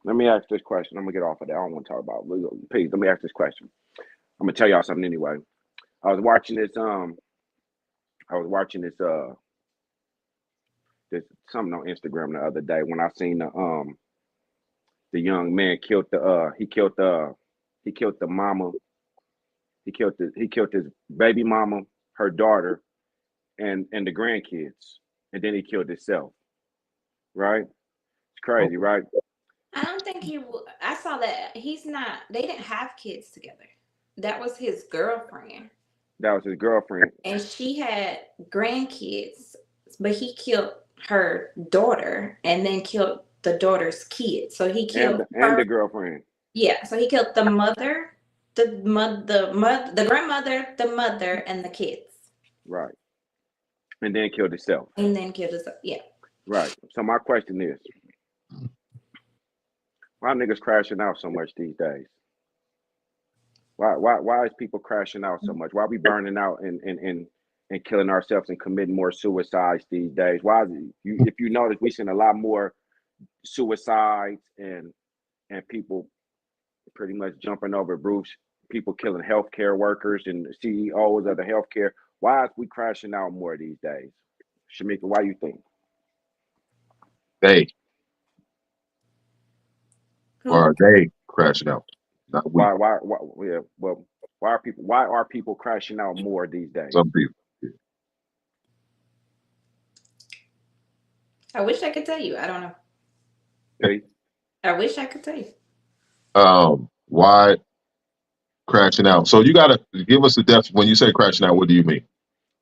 Let me ask this question. I'm gonna get off of that. I don't want to talk about legal. Please, let me ask this question. I'm gonna tell y'all something anyway. I was watching this. I was watching this something on Instagram the other day when I seen the young man killed he killed the mama. He killed his baby mama, her daughter, and the grandkids, and then he killed himself. Right? It's crazy, right? I don't think I saw that he's not. They didn't have kids together. That was his girlfriend, That was his girlfriend and she had grandkids, but he killed her daughter and then killed the daughter's kids. So he killed and her. the girlfriend. Yeah. So he killed the mother, the grandmother, the mother, and the kids, Right. And then killed himself. and then killed his. Yeah. Right. So my question is, why niggas crashing out so much these days? Why is people crashing out so much? Why are we burning out and killing ourselves and committing more suicides these days? Why is it, if you notice, we seen a lot more suicides and people pretty much jumping over roofs, people killing healthcare workers and CEOs of the healthcare. Why is we crashing out more these days? Shamika, why you think? They or Who? are they crashing out? Not we. Why yeah, well, why are people crashing out more these days? Some people. I wish I could tell you. I don't know. See? I wish I could tell you. Why crashing out? So you gotta give us the depth. When you say crashing out, what do you mean?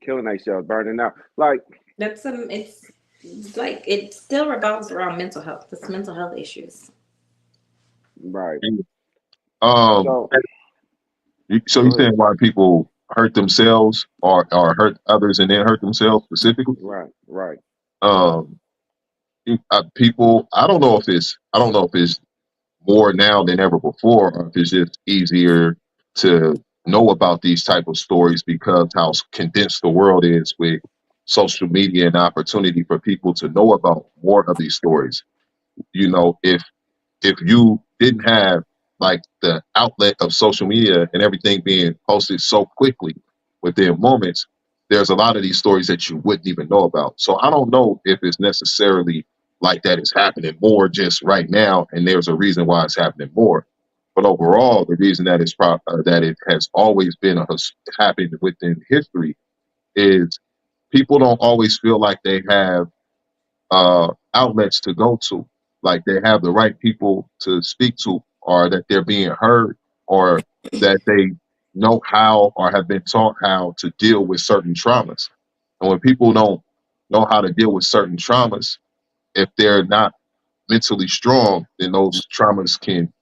Killing themselves, burning out. Like, That's it's like it still revolves around mental health. It's mental health issues. right. Um, So so you go ahead. saying why people hurt themselves or hurt others and then hurt themselves specifically? Right, right. Um, people. I don't know if it's more now than ever before, or if it's just easier to know about these type of stories because how condensed the world is with social media and opportunity for people to know about more of these stories. If you didn't have like the outlet of social media and everything being posted so quickly within moments, there's a lot of these stories that you wouldn't even know about. So I don't know if it's necessarily like that is happening more just right now, and there's a reason why it's happening more. But overall, the reason that that it has always been happened within history is people don't always feel like they have outlets to go to. Like they have the right people to speak to, or that they're being heard, or that they know how or have been taught how to deal with certain traumas. And when people don't know how to deal with certain traumas, if they're not mentally strong, then those traumas can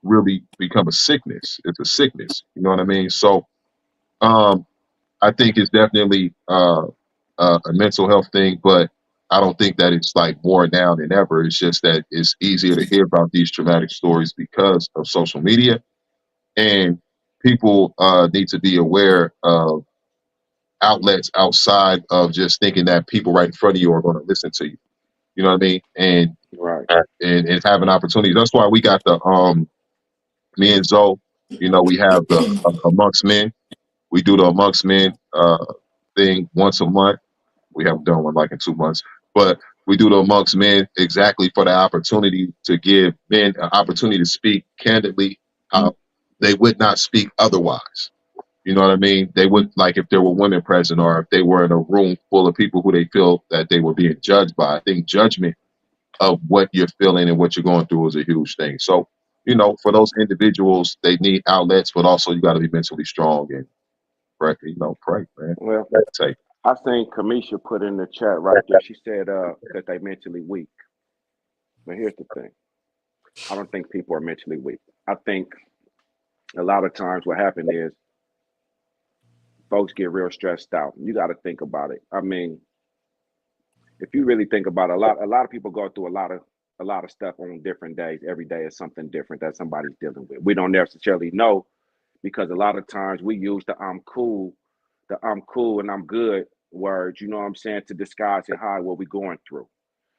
really become a sickness. It's a sickness. You know what I mean? So um, I think it's definitely a mental health thing, but I don't think that it's like more now than ever. It's just that it's easier to hear about these traumatic stories because of social media, and people need to be aware of. outlets outside of just thinking that people right in front of you are going to listen to you. You know what I mean? Right. And having opportunities. That's why we got the me and Zoe. You know, we have the amongst men. We do the amongst men thing once a month. We haven't done one like in 2 months, but we do the amongst men exactly for the opportunity to give men an opportunity to speak candidly how they would not speak otherwise. You know what I mean? They would, like, if there were women present or if they were in a room full of people who they feel that they were being judged by. I think judgment of what you're feeling and what you're going through is a huge thing. So, you know, for those individuals, they need outlets, but also you got to be mentally strong and pray, you know, pray, man. Well, Meditate. I think Kamisha put in the chat right there. She said that they mentally weak. But here's the thing. I don't think people are mentally weak. I think a lot of times what happened is folks get real stressed out. You got to think about it. I mean, if you really think about it, a lot of people go through a lot of stuff on different days. Every day is something different that somebody's dealing with. We don't necessarily know because a lot of times we use the I'm cool and I'm good words, you know what I'm saying, to disguise and hide what we're going through.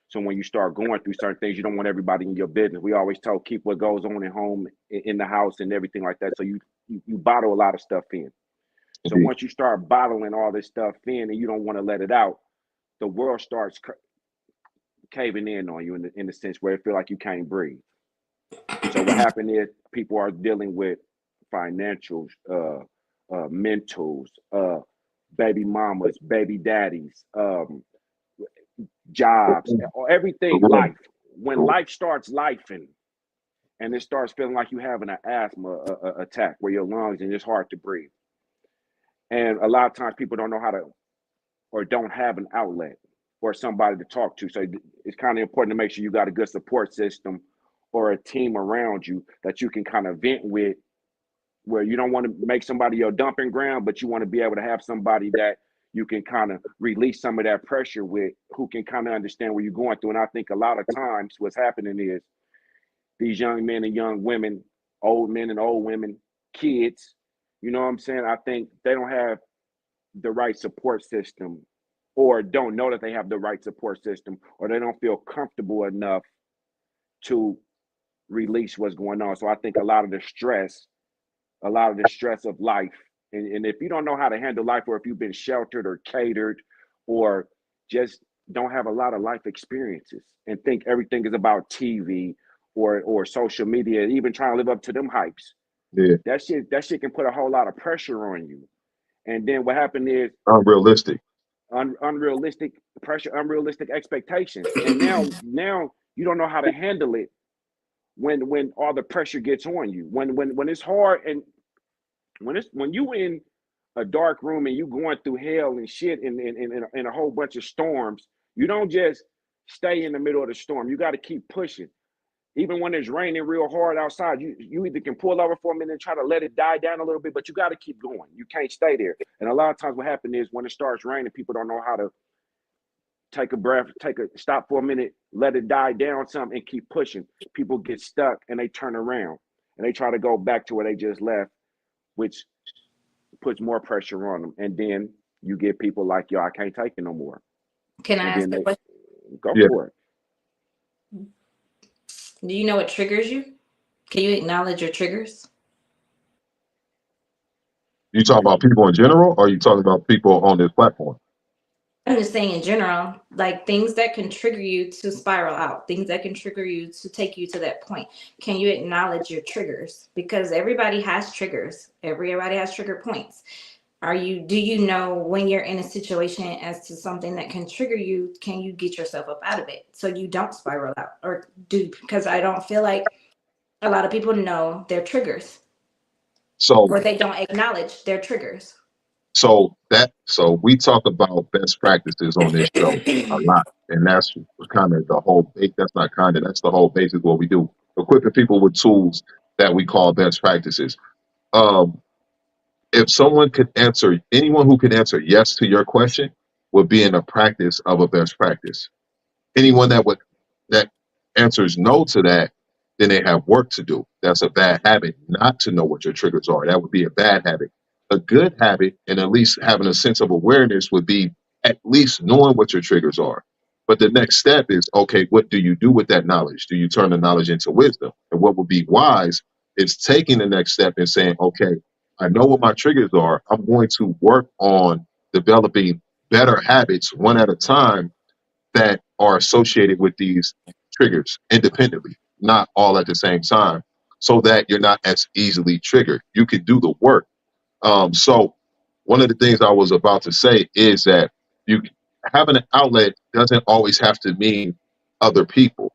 So when you start going through certain things, you don't want everybody in your business. We always tell keep what goes on at home in the house and everything like that. So you bottle a lot of stuff in. So Indeed. once you start bottling all this stuff in and you don't want to let it out, the world starts caving in on you in the sense where it feel like you can't breathe. So what happened is people are dealing with financials, mentals, baby mamas, baby daddies, jobs, everything life. When life starts lifing and it starts feeling like you having an asthma attack where your lungs and it's hard to breathe. And a lot of times people don't know how to or don't have an outlet or somebody to talk to. So it's kind of important to make sure you got a good support system or a team around you that you can kind of vent with where you don't want to make somebody your dumping ground, but you want to be able to have somebody that you can kind of release some of that pressure with who can kind of understand what you're going through. And I think a lot of times what's happening is these young men and young women, old men and old women, kids, you know what I'm saying? I think they don't have the right support system or don't know that they have the right support system or they don't feel comfortable enough to release what's going on. So I think a lot of the stress of life, and if you don't know how to handle life or if you've been sheltered or catered or just don't have a lot of life experiences and think everything is about TV or social media, even trying to live up to them hypes, Yeah. that shit can put a whole lot of pressure on you. And then what happened is Unrealistic. unrealistic pressure, unrealistic expectations, and now you don't know how to handle it when all the pressure gets on you. When it's hard and when you in a dark room and you going through hell and shit in a whole bunch of storms, you don't just stay in the middle of the storm. You got to keep pushing. Even when it's raining real hard outside, you either can pull over for a minute and try to let it die down a little bit, but you got to keep going. You can't stay there. And a lot of times what happens is when it starts raining, people don't know how to take a breath, take a stop for a minute, let it die down some and keep pushing. People get stuck and they turn around and they try to go back to where they just left, which puts more pressure on them. And then you get people like, yo, I can't take it no more. Can I And ask then a they question? go Yeah. for it. Do you know what triggers you? Can you acknowledge your triggers? You talking about people in general, or are you talking about people on this platform? I'm just saying in general, like things that can trigger you to spiral out, things that can trigger you to take you to that point. Can you acknowledge your triggers? Because everybody has triggers. Everybody has trigger points. Do you know when you're in a situation as to something that can trigger you, can you get yourself up out of it so you don't spiral out? Because I don't feel like a lot of people know their triggers So or they don't acknowledge their triggers. so we talk about best practices on this show a lot, and that's kind of the whole. That's not kind of, that's the whole basis of what we do. Equipping people with tools that we call best practices. Um, if someone could answer, anyone who can answer yes to your question would be in a practice of a best practice. Anyone that answers no to that, then they have work to do. That's a bad habit. Not to know what your triggers are, that would be a bad habit. A good habit, and at least having a sense of awareness, would be at least knowing what your triggers are. But the next step is, okay, what do you do with that knowledge? Do you turn the knowledge into wisdom? And what would be wise is taking the next step and saying, okay, I know what my triggers are. I'm going to work on developing better habits one at a time that are associated with these triggers independently, not all at the same time, so that you're not as easily triggered. You can do the work. So one of the things I was about to say is that you having an outlet doesn't always have to mean other people.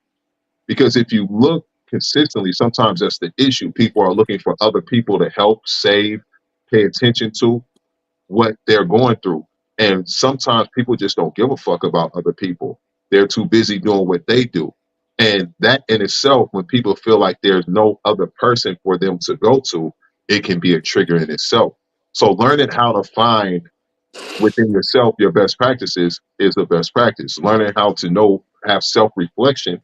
Because if you look consistently, sometimes that's the issue. People are looking for other people to help, save, pay attention to what they're going through. And sometimes people just don't give a fuck about other people. They're too busy doing what they do. And that in itself, when people feel like there's no other person for them to go to, it can be a trigger in itself. So learning how to find within yourself your best practices is the best practice. Learning how to know, have self reflection,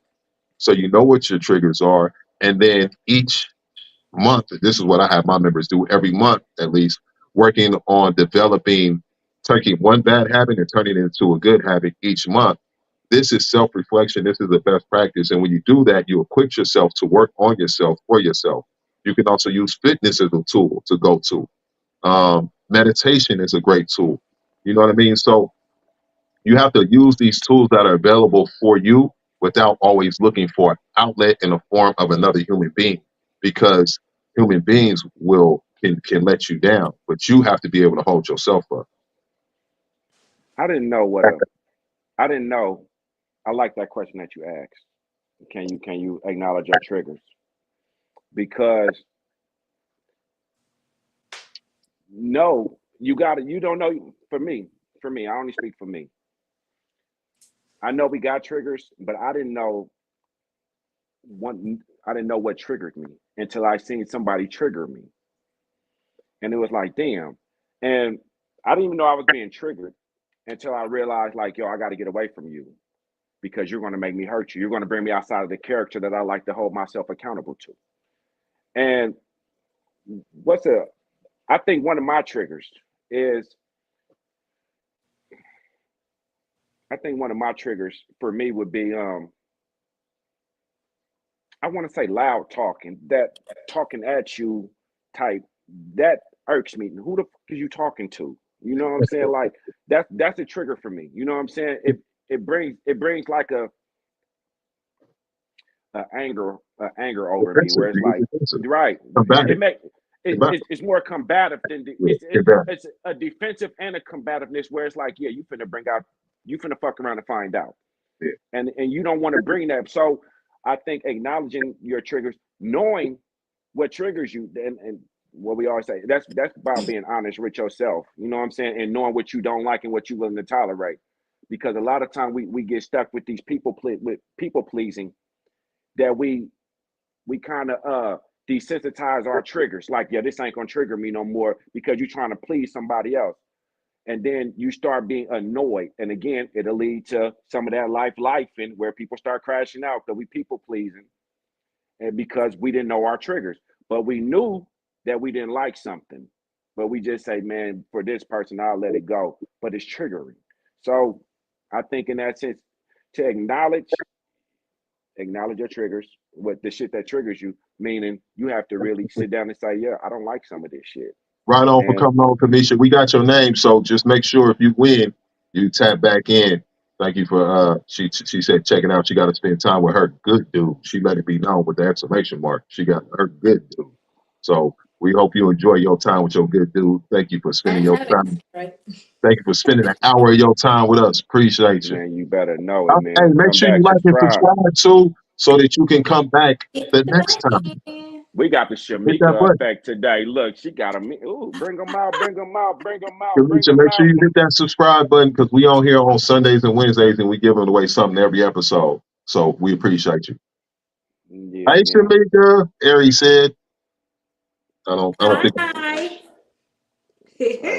so you know what your triggers are. And then each month, this is what I have my members do every month at least, working on developing, taking one bad habit and turning it into a good habit each month. This is self reflection. This is the best practice. And when you do that, you equip yourself to work on yourself for yourself. You can also use fitness as a tool to go to. Meditation is a great tool. You know what I mean? So you have to use these tools that are available for you without always looking for an outlet in the form of another human being, because human beings can let you down, but you have to be able to hold yourself up. I didn't know what a. I didn't know. I like that question that you asked. Can you acknowledge your triggers? Because no, you got to. You don't know. For me, I only speak for me. I know we got triggers, but I didn't know one. I didn't know what triggered me until I seen somebody trigger me, and it was like, damn. And I didn't even know I was being triggered until I realized, like, yo, I got to get away from you because you're going to make me hurt you. You're going to bring me outside of the character that I like to hold myself accountable to. And what's a, I think one of my triggers is, I think one of my triggers for me would be, I want to say loud talking, that talking at you type, that irks me. Who the fuck is you talking to? You know what I'm saying? Like that's a trigger for me. You know what I'm saying? It brings like a anger over me where it's like, right, it make it's more combative than it's a defensive and a combativeness where it's like, yeah, you finna fuck around and find out, and you don't want to bring that. So I think acknowledging your triggers, knowing what triggers you, and what we always say, that's about being honest with yourself. You know what I'm saying? And knowing what you don't like and what you're willing to tolerate. Because a lot of time we get stuck with these with people pleasing, that we kind of desensitize our triggers. Like, yeah, this ain't gonna trigger me no more because you're trying to please somebody else. And then you start being annoyed. And again, it'll lead to some of that life and where people start crashing out because we people pleasing, and because we didn't know our triggers. But we knew that we didn't like something. But we just say, man, for this person, I'll let it go. But it's triggering. So I think in that sense, to acknowledge your triggers, what the shit that triggers you, meaning you have to really sit down and say, yeah, I don't like some of this shit. Right on for And coming on, Kamisha. We got your name, so just make sure if you win, you tap back in. Thank you for she said checking out. She got to spend time with her good dude. She let it be known with the exclamation mark. She got her good dude. So we hope you enjoy your time with your good dude. Thank you for I spending your know that's time. right. Thank you for spending an hour of your time with us. Appreciate you. man, you better know it, Hey, man. make Come sure you back, like and subscribe. subscribe too, so that you can come back Hit the the next time. button. We got the Hit that Shamika button. effect today. Look, she got them. Ooh, bring them out, bring them out, bring them out, bring Kamisha, them make sure out. you hit that subscribe button, because we on here on Sundays and Wednesdays, and we giving away something every episode. So we appreciate you. Yeah, Hey, man. Shamika, Ari said. I don't think. Hi.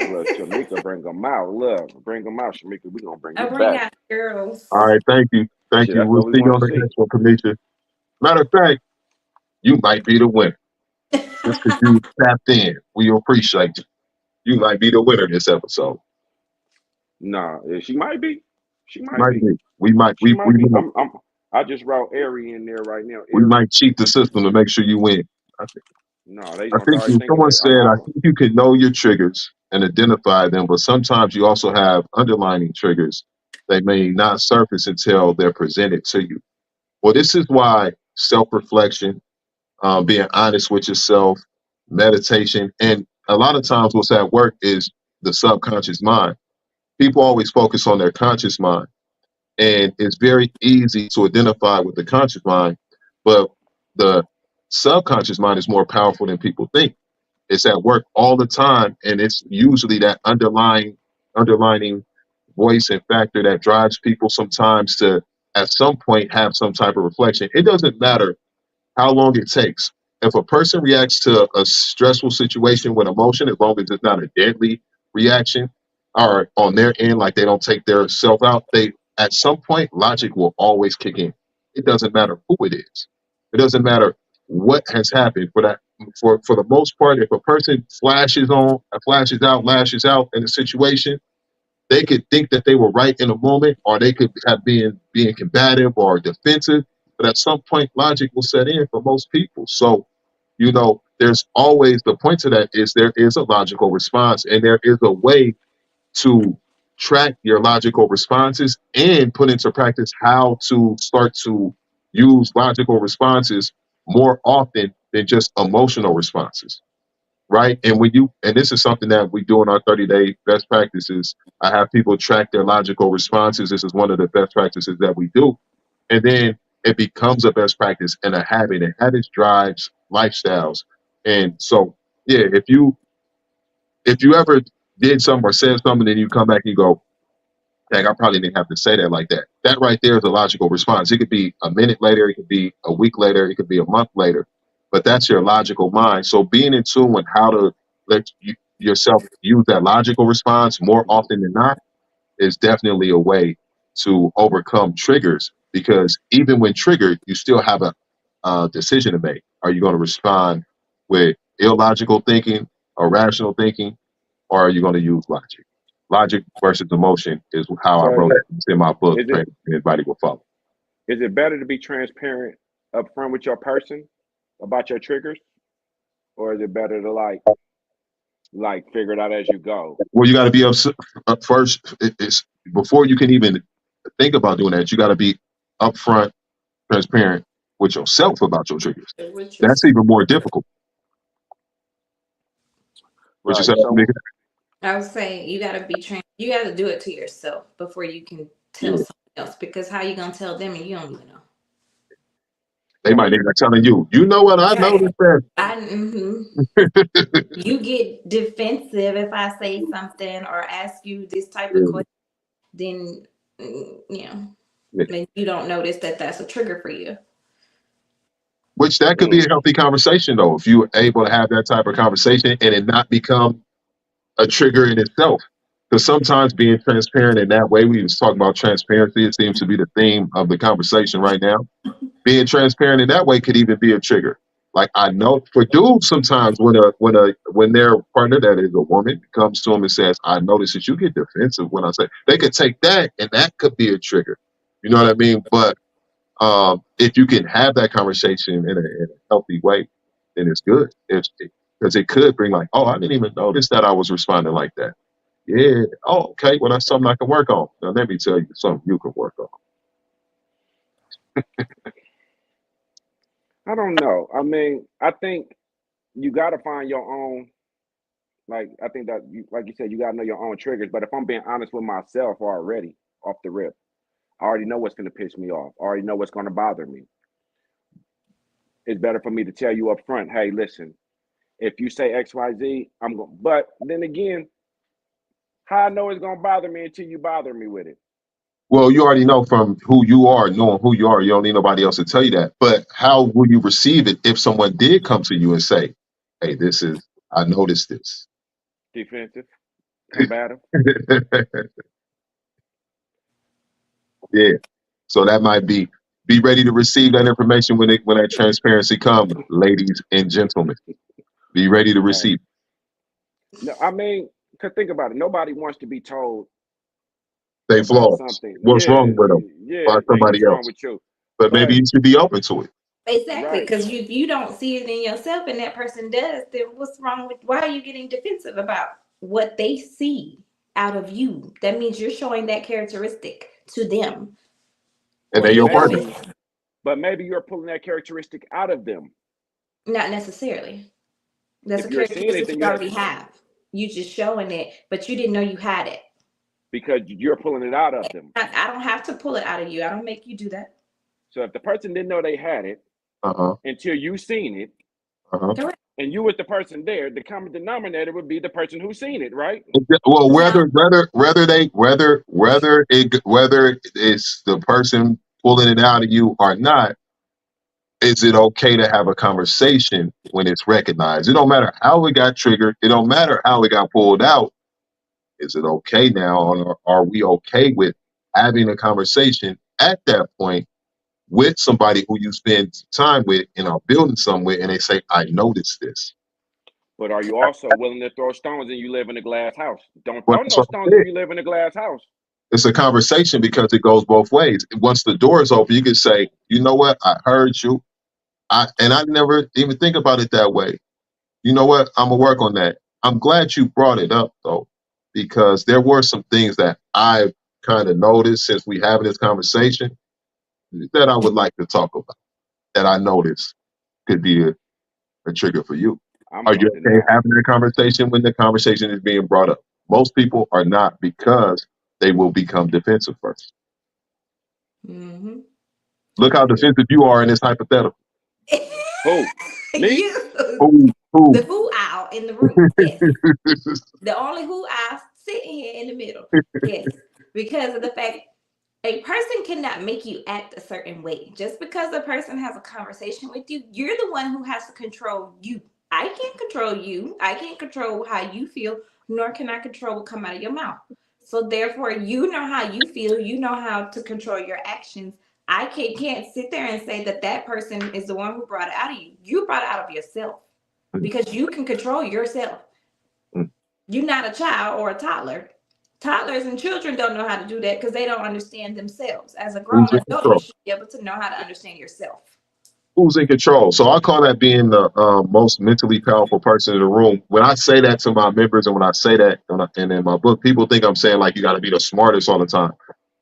Look, Shamika, bring them out. Look, bring them out, Shamika. We gonna bring I you bring back. out All girls. right, thank Shit, you. that's We'll what we see you want on to the see. next one, Kamisha. Matter of fact, you might be the winner just because you tapped in. We appreciate you. You might be the winner this episode. Nah, she might be. She might Might be. be. We might She we we might be. might, I just wrote Airy in there right now. we Airy. might cheat the system to make sure you win. I think, No, they I gonna think already thinking someone that said I think you can know your triggers and identify them, but sometimes you also have underlining triggers. They may not surface until they're presented to you. Well, this is why self-reflection, being honest with yourself, meditation, and a lot of times what's at work is the subconscious mind. People always focus on their conscious mind, and it's very easy to identify with the conscious mind, but the subconscious mind is more powerful than people think. It's at work all the time, and it's usually that underlining voice and factor that drives people sometimes to at some point have some type of reflection. It doesn't matter how long it takes. If a person reacts to a stressful situation with emotion, as long as it's not a deadly reaction or on their end, like they don't take their self out, they at some point logic will always kick in. It doesn't matter who it is. It doesn't matter what has happened. For that, for the most part, if a person flashes out, lashes out in a situation, they could think that they were right in a moment, or they could have been being combative or defensive. But at some point, logic will set in for most people. So, there's always the point to that is there is a logical response, and there is a way to track your logical responses and put into practice how to start to use logical responses more often than just emotional responses, right? And this is something that we do in our 30-day best practices. I have people track their logical responses. This is one of the best practices that we do. And then it becomes a best practice and a habit, and habits drives lifestyles. And so, yeah, if you ever did something or said something and you come back and you go, heck, I probably didn't have to say that like that. That right there is a logical response. It could be a minute later, it could be a week later, it could be a month later, but that's your logical mind. So being in tune with how to let yourself use that logical response more often than not is definitely a way to overcome triggers, because even when triggered, you still have a decision to make. Are you going to respond with illogical thinking or rational thinking, or are you going to use logic? Logic versus emotion is how I so. wrote it. It's in my book. Is it Anybody will follow. is it better to be transparent up front with your person about your triggers, or is it better to like figure it out as you go? Well, you got to be up first. It's before you can even think about doing that. You got to be upfront, transparent with yourself about your triggers. What you That's say? even more difficult. What you Right. said, So nigga? I was saying you gotta be trained. You gotta do it to yourself before you can tell Yeah. someone else. Because how you gonna tell them and you don't even know? They might so end up telling you, you know what? I Right. noticed that. You get defensive if I say something or ask you this type of Yeah, question. Then you know, yeah. then you don't notice that that's a trigger for you. Which that could be mm, a healthy conversation, though, if you're able to have that type of conversation and it not become a trigger in itself. Because sometimes being transparent in that way, we was talking about transparency, it seems to be the theme of the conversation right now. Being transparent in that way could even be a trigger. Like I know for dudes, sometimes when their partner, that is a woman, comes to them and says, "I notice that you get defensive when I say," they could take that, and that could be a trigger. You know what I mean? But if you can have that conversation in a healthy way, then it's good. It's because it could bring like, oh, I didn't even notice that I was responding like that. Yeah. Oh, okay. Well, that's something I can work on. Now, let me tell you something you can work on. I don't know. I mean, I think you got to find your own. Like I think that, like you said, you got to know your own triggers. But if I'm being honest with myself already off the rip, I already know what's going to piss me off. I already know what's going to bother me. It's better for me to tell you up front. Hey, listen. If you say X, Y, Z, I'm going. But then again, how I know it's going to bother me until you bother me with it. Well, you already know from who you are, knowing who you are. You don't need nobody else to tell you that. But how will you receive it if someone did come to you and say, "Hey, I noticed this." Defensive, combative. Yeah. So that might be ready to receive that information when that transparency comes, ladies and gentlemen. Be ready to Hey, receive. No, I mean, cause think about it. Nobody wants to be told They about flaws. something. What's Yeah, wrong with them yeah. by Hey, somebody what's wrong else? with you? But maybe But you should be open to it. Exactly, right, because if you don't see it in yourself and that person does, then what's wrong with why are you getting defensive about what they see out of you? That means you're showing that characteristic to them And they're when your you're partner. doing maybe, but maybe you're pulling that characteristic out of them. not necessarily. That's If a you're seeing it, characteristic then you you have already have. You just showing it, but you didn't know you had it. because you're pulling it out of them. I don't have to pull it out of you. I don't make you do that. So if the person didn't know they had it Uh-huh. until you seen it, Uh-huh. Correct. and you was the person there, the common denominator would be the person who seen it, right? Well, No. whether it's the person pulling it out of you or not, is it okay to have a conversation when it's recognized? It don't matter how it got triggered. It don't matter how it got pulled out. Is it okay now, or are we okay with having a conversation at that point with somebody who you spend time with and are building somewhere, and they say, "I noticed this." But are you also willing to throw stones and you live in a glass house? Don't Well, throw that's no what I stones if said. you live in a glass house. It's a conversation because it goes both ways. Once the door is open, you can say, "You know what? I heard you. I never even think about it that way. You know what? I'm gonna work on that." I'm glad you brought it up though, because there were some things that I kind of noticed since we having this conversation that I would like to talk about. That I noticed could be a trigger for you. I'm Are you something okay now. having a conversation when the conversation is being brought up? Most people are not because they will become defensive first. Mm-hmm. Look how Yeah. defensive you are in this hypothetical. Who? Me? You, Who? the who owl in the room. Yes. The only who owl sitting here in the middle. Yes. Because of the fact a person cannot make you act a certain way. Just because a person has a conversation with you, you're the one who has to control you. I can't control you. I can't control how you feel, nor can I control what come out of your mouth. So therefore, you know how you feel. You know how to control your actions. I can't sit there and say that that person is the one who brought it out of you. You brought it out of yourself because you can control yourself. You're not a child or a toddler. Toddlers and children don't know how to do that because they don't understand themselves. As a Who's grown in adult, you control? should be able to know how to understand yourself. Who's in control? So I call that being the most mentally powerful person in the room. When I say that to my members, and when I say that, and in my book, people think I'm saying like you got to be the smartest all the time.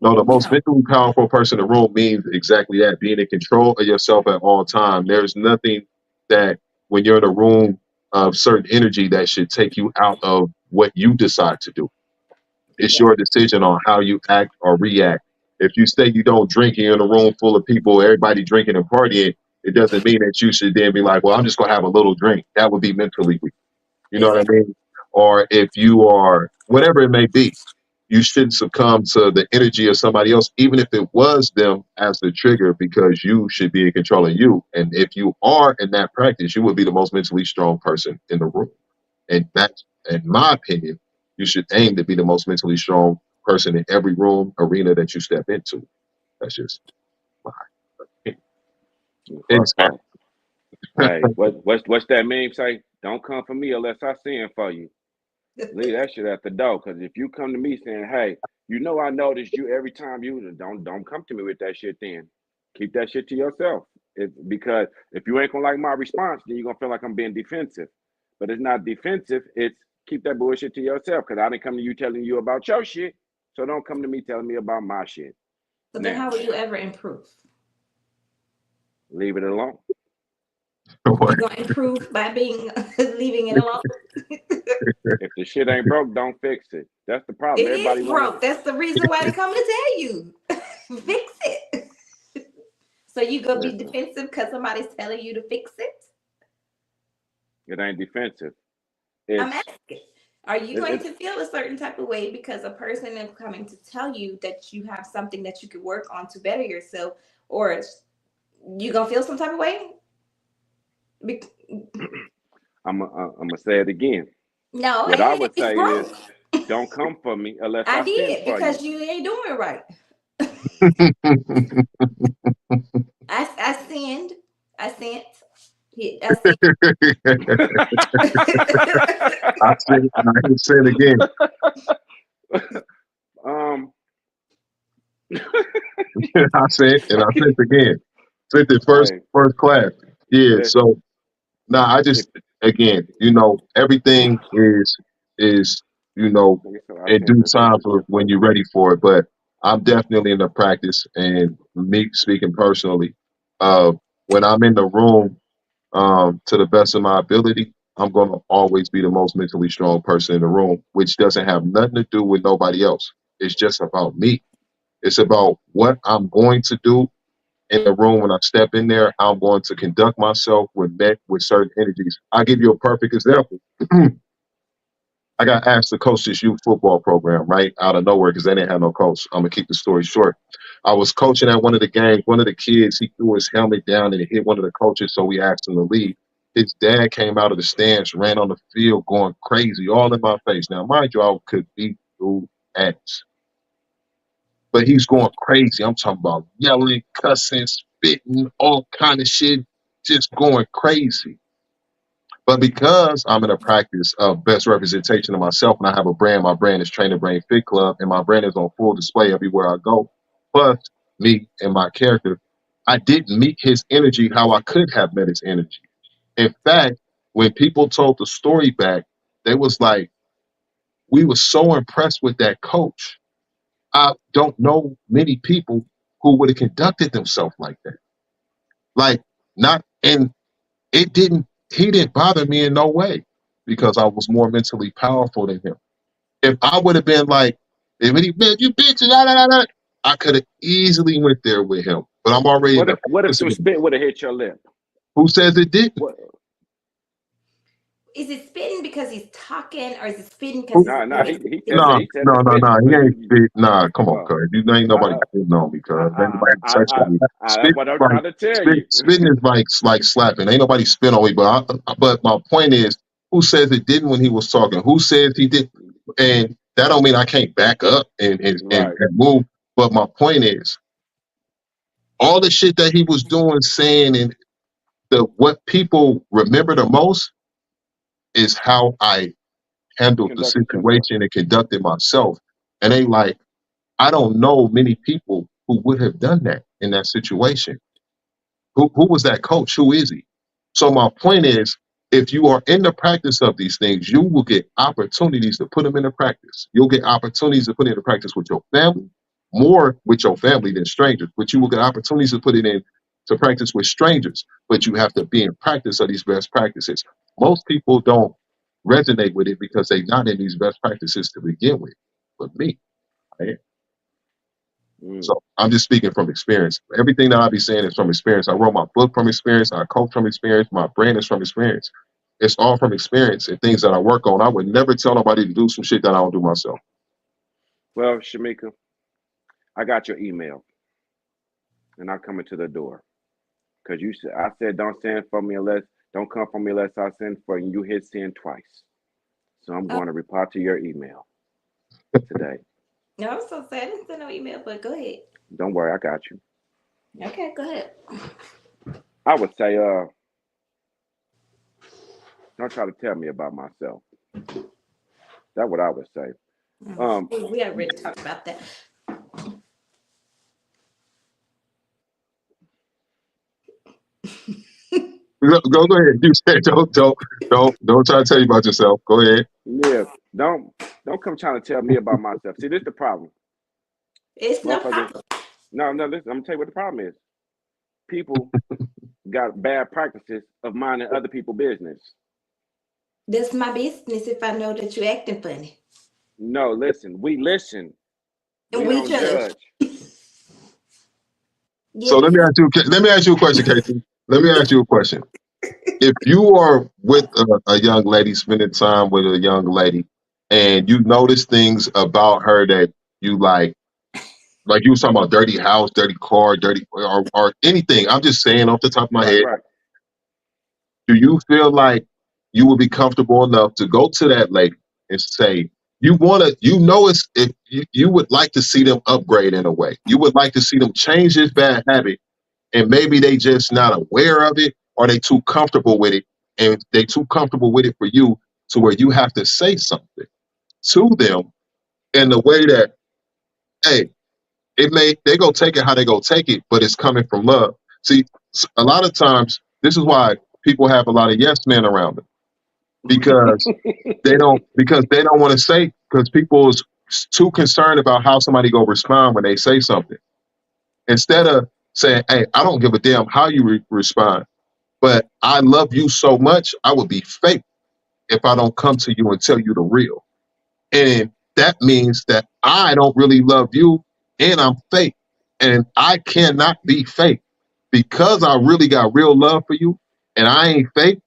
No, the most No. mentally powerful person in the room means exactly that: being in control of yourself at all time. There's nothing that when you're in a room of certain energy that should take you out of what you decide to do. It's Yeah. your decision on how you act or react. If you say you don't drink, and you're in a room full of people, everybody drinking and partying, it doesn't mean that you should then be like, well, I'm just going to have a little drink. That would be mentally weak. You know what I Exactly. mean? Or if you are, whatever it may be, you shouldn't succumb to the energy of somebody else, even if it was them as the trigger, because you should be in control of you. And if you are in that practice, you would be the most mentally strong person in the room. And that's, in my opinion, you should aim to be the most mentally strong person in every room arena that you step into. That's just my opinion. Fuck Insight. that. Hey, what's that meme say? Don't come for me unless I send for you. Leave that shit at the door. Cause if you come to me saying, "Hey, you know I noticed you every time you don't come to me with that shit," then keep that shit to yourself. Because if you ain't gonna like my response, then you're gonna feel like I'm being defensive. But it's not defensive. It's keep that bullshit to yourself. Cause I didn't come to you telling you about your shit. So don't come to me telling me about my shit. So then, how Now, will you ever improve? leave it alone. You What? gonna improve by being leaving it alone? If the shit ain't broke, don't fix it. That's the problem. It Everybody is wanna broke. That's the reason why they come to tell you. Fix it. So you gonna be listen. defensive because somebody's telling you to fix it? It ain't defensive. I'm It's asking. Are you it, going it to feel a certain type of way because a person is coming to tell you that you have something that you could work on to better yourself, or you gonna feel some type of way? Be- I'm gonna say it again. no, What I would it's say is, broke. don't come for me unless I I send did for you. because you ain't doing it right. I sinned. I sent. I see. I said it, and I can say it again. um, I said it, and I said it again. Said it first, hey, first class. Yeah. listen, So now I if just again, everything is like I said, I in sent due this time over for to when you're ready for it. But I'm definitely in the practice, and me speaking personally, uh, when I'm in the room, to the best of my ability, I'm going to always be the most mentally strong person in the room, which doesn't have nothing to do with nobody else. It's just about me. It's about what I'm going to do in the room when I step in there. How I'm going to conduct myself with certain energies. I'll give you a perfect example. I got asked to coach this youth football program right out of nowhere because they didn't have no coach. I'm gonna keep the story short. I was coaching at one of the games. One of the kids, he threw his helmet down and it hit one of the coaches, so we asked him to leave. His dad came out of the stands, ran on the field, going crazy, all in my face. Now, mind you, I could beat through ass, but he's going crazy. I'm talking about yelling, cussing, spitting, all kind of shit, just going crazy. But because I'm in a practice of best representation of myself and I have a brand, my brand is Train the Brain Fit Club, and my brand is on full display everywhere I go. Plus, me and my character, I didn't meet his energy how I could have met his energy. In fact, when people told the story back, they was like, we were so impressed with that coach. I don't know many people who would have conducted themselves like that. Like, not in it didn't he didn't bother me in no way because I was more mentally powerful than him. If I would have been like, if he man, you bitch, la, la, la, la, I could have easily went there with him. But I'm already in the what if practice some of spit would have hit your lip? who says it didn't? What? Is it spitting because he's talking, or is it spitting because Who, he's No, moving he said physically? nah, he said no, the no, no. spitting, He but ain't spit. Nah, come on, well, cuz. Ain't nobody uh, spitting on me, cuz. Ain't nobody touched on me. that's Spit what I'm like trying to tell you. spitting is like slapping. Ain't nobody spit on me. But my point is, who says it didn't when he was talking? Who says he did? And that don't mean I can't back up Right. and move. But my point is, all the shit that he was doing, saying, and the what people remember the most is how I handled the Conducted yourself. situation and conducted myself. And they like, I don't know many people who would have done that in that situation. Who was that coach? Who is he? So my point is, if you are in the practice of these things, you will get opportunities to put them into practice. You'll get opportunities to put it into practice with your family, more with your family than strangers. But you will get opportunities to put it in to practice with strangers. But you have to be in practice of these best practices. Most people don't resonate with it because they're not in these best practices to begin with. But me, I am. Mm. So I'm just speaking from experience. Everything that I be saying is from experience. I wrote my book from experience. I coach from experience. My brand is from experience. It's all from experience and things that I work on. I would never tell nobody to do some shit that I don't do myself. Well, Shamika, I got your email, and I'm coming to the door because you said I said don't send for me unless don't come for me unless I send for you. You hit send twice, so I'm Oh, going to reply to your email today. no, I'm so sad. I didn't send no email, but go ahead. Don't worry, I got you. Okay, go ahead. I would say, don't try to tell me about myself. That's what I would say. Um, We already talked about that. Go ahead. You said don't try to tell you about yourself. Go ahead. yeah, don't don't come trying to tell me about myself. See, this is the problem, It's no motherfuckers. problem. No, listen. I'm gonna tell you what the problem is. People got bad practices of minding other people's business. That's my business if I know that you're acting funny. No, listen. We listen. And We we don't judge. judge. Yeah, So let me because ask you. Let me ask you a question, Casey. Let me ask you a question. If you are with a young lady, spending time with a young lady, and you notice things about her that you like you was talking about dirty house, dirty car, dirty or anything. I'm just saying off the top of my Right, head, right. do you feel like you would be comfortable enough to go to that lady and say, you want to, it's, if you would like to see them upgrade in a way, you would like to see them change this bad habit, and maybe they just not aware of it, are they too comfortable with it? And they too comfortable with it for you to where you have to say something to them in the way that, hey, they go take it how they go take it, but it's coming from love. See, a lot of times, this is why people have a lot of yes men around them because they don't want to say, because people is too concerned about how somebody go respond when they say something. Instead of saying, hey, I don't give a damn how you respond, but I love you so much, I would be fake if I don't come to you and tell you the real. And that means that I don't really love you and I'm fake. And I cannot be fake because I really got real love for you and I ain't fake.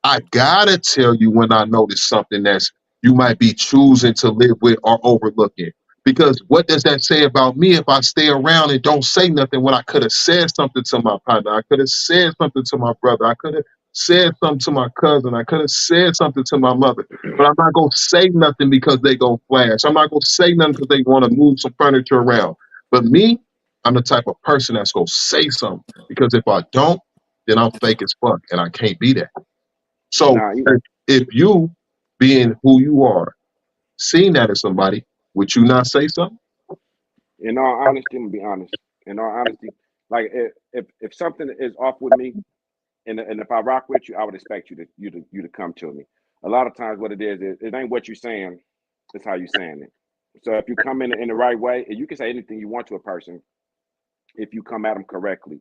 I gotta tell you when I notice something that's you might be choosing to live with or overlooking. Because what does that say about me if I stay around and don't say nothing when I could have said something to my partner? I could have said something to my brother. I could have said something to my cousin. I could have said something to my mother. But I'm not gonna say nothing because they go flash. I'm not gonna say nothing because they want to move some furniture around. But me, I'm the type of person that's gonna say something. Because if I don't, then I'm fake as fuck and I can't be that. So Nah, if you, being who you are, seeing that as somebody, would you not say something? in all honesty, I'm gonna be honest. In all honesty, like if something is off with me, and if I rock with you, I would expect you to come to me. A lot of times, what it is it ain't what you're saying, it's how you saying it. So if you come in the right way, and you can say anything you want to a person if you come at them correctly.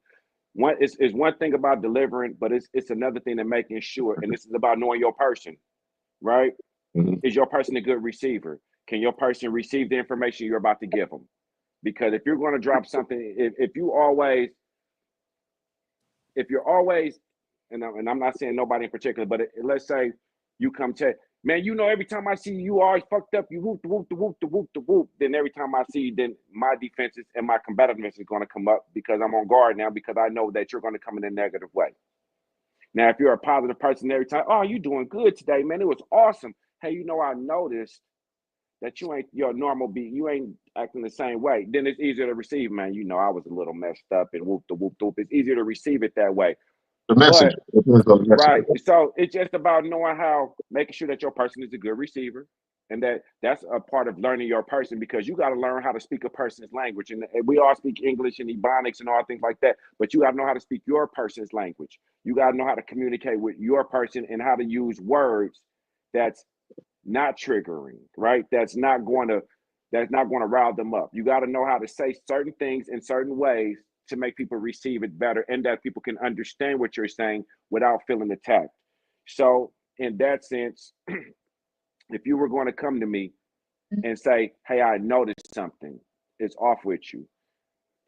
One is one thing about delivering, but it's another thing to making sure, and this is about knowing your person, right? Mhm. Is your person a good receiver? Can your person receive the information you're about to give them? Because if you're going to drop something, if you're always, and I'm not saying nobody in particular, but let's say you come to, man, every time I see you, you always fucked up, you whoop the whoop the whoop the whoop the whoop. Then every time I see you, then my defenses and my combativeness is going to come up because I'm on guard now because I know that you're going to come in a negative way. Now, if you're a positive person every time, oh, you doing good today, man. It was awesome. Hey, I noticed that you ain't your normal beat. You ain't acting the same way. Then it's easier to receive, man. I was a little messed up and whoop the whoop the whoop. It's easier to receive it that way. The But messenger. It depends on the messenger. right. So it's just about knowing how making sure that your person is a good receiver. And that's a part of learning your person because you got to learn how to speak a person's language. And we all speak English and Ebonics and all things like that, but you got to know how to speak your person's language. You got to know how to communicate with your person and how to use words that's not triggering, right? That's not going to rile them up. You got to know how to say certain things in certain ways to make people receive it better and that people can understand what you're saying without feeling attacked. So, in that sense, if you were going to come to me and say, "Hey, I noticed something. It's off with you."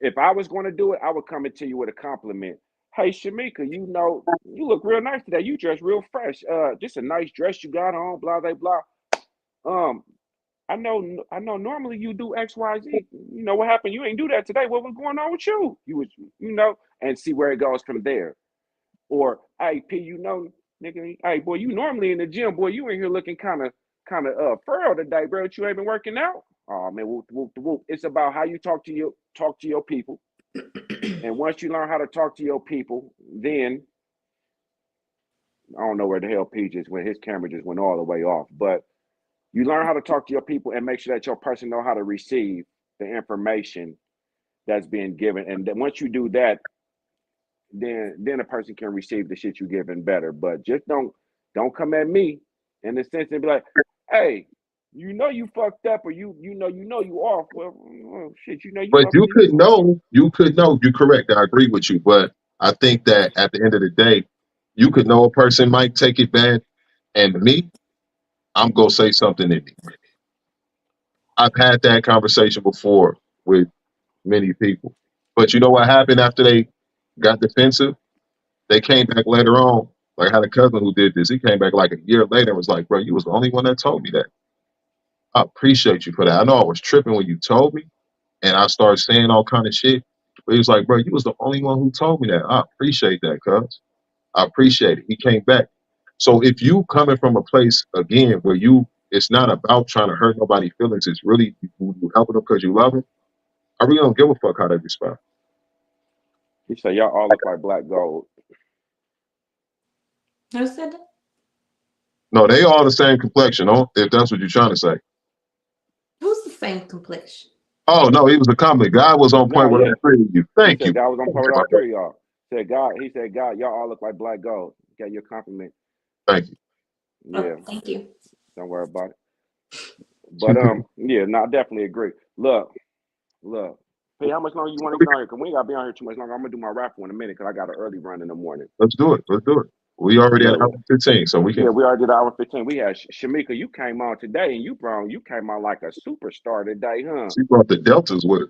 If I was going to do it, I would come into you with a compliment. Hey, Shamika, you look real nice today. You dress real fresh. Just a nice dress you got on. Blah blah blah. Um, I know. Normally you do X, Y, Z. You know what happened? You ain't do that today. What was going on with you? And see where it goes from there. Or, hey, P, nigga, hey, boy, you normally in the gym, boy, you in here looking kind of furrow today, bro. You ain't been working out. Oh man, whoop, whoop, whoop. It's about how you talk to your people, and once you learn how to talk to your people, then I don't know where the hell P just went. His camera just went all the way off, but you learn how to talk to your people and make sure that your person know how to receive the information that's being given. And then once you do that, then a person can receive the shit you giving better. But just don't come at me in the sense and be like, hey, you fucked up or you off. Well, shit, you But fucked up. you could know, you're correct. I agree with you. But I think that at the end of the day, you could know a person might take it bad. And me, I'm going to say something in me. I've had that conversation before with many people. But you know what happened after they got defensive? They came back later on. Like I had a cousin who did this. He came back like a year later and was like, bro, you was the only one that told me that. I appreciate you for that. I know I was tripping when you told me and I started saying all kind of shit. But he was like, bro, you was the only one who told me that. I appreciate that, cuz. I appreciate it. He came back. So if you coming from a place again where it's not about trying to hurt nobody's feelings, it's really you helping them because you love them. I really don't give a fuck how they respond. He said, y'all all look like black gold. Who said that? No, they all the same complexion. Oh, if that's what you're trying to say. Who's the same complexion? Oh no, he was a compliment. God was on point No, with yeah. all three of you. He Thank said you. God was on Thank par with you, all my brother. three of y'all. He said, God, y'all all look like black gold. Got your compliment. Thank Oh, Yeah, thank you. don't worry about it. you. But yeah, no, I definitely agree. Look. Hey, how much longer you want to get on here? Cause we ain't gotta be on here too much longer. I'm gonna do my raffle in a minute because I got an early run in the morning. Let's do it. Let's do it. We already at Look, hour 15, so we yeah, can. we already did hour 15. We had Shamika. You came on today, and you came on like a superstar today, huh? She brought the deltas with her.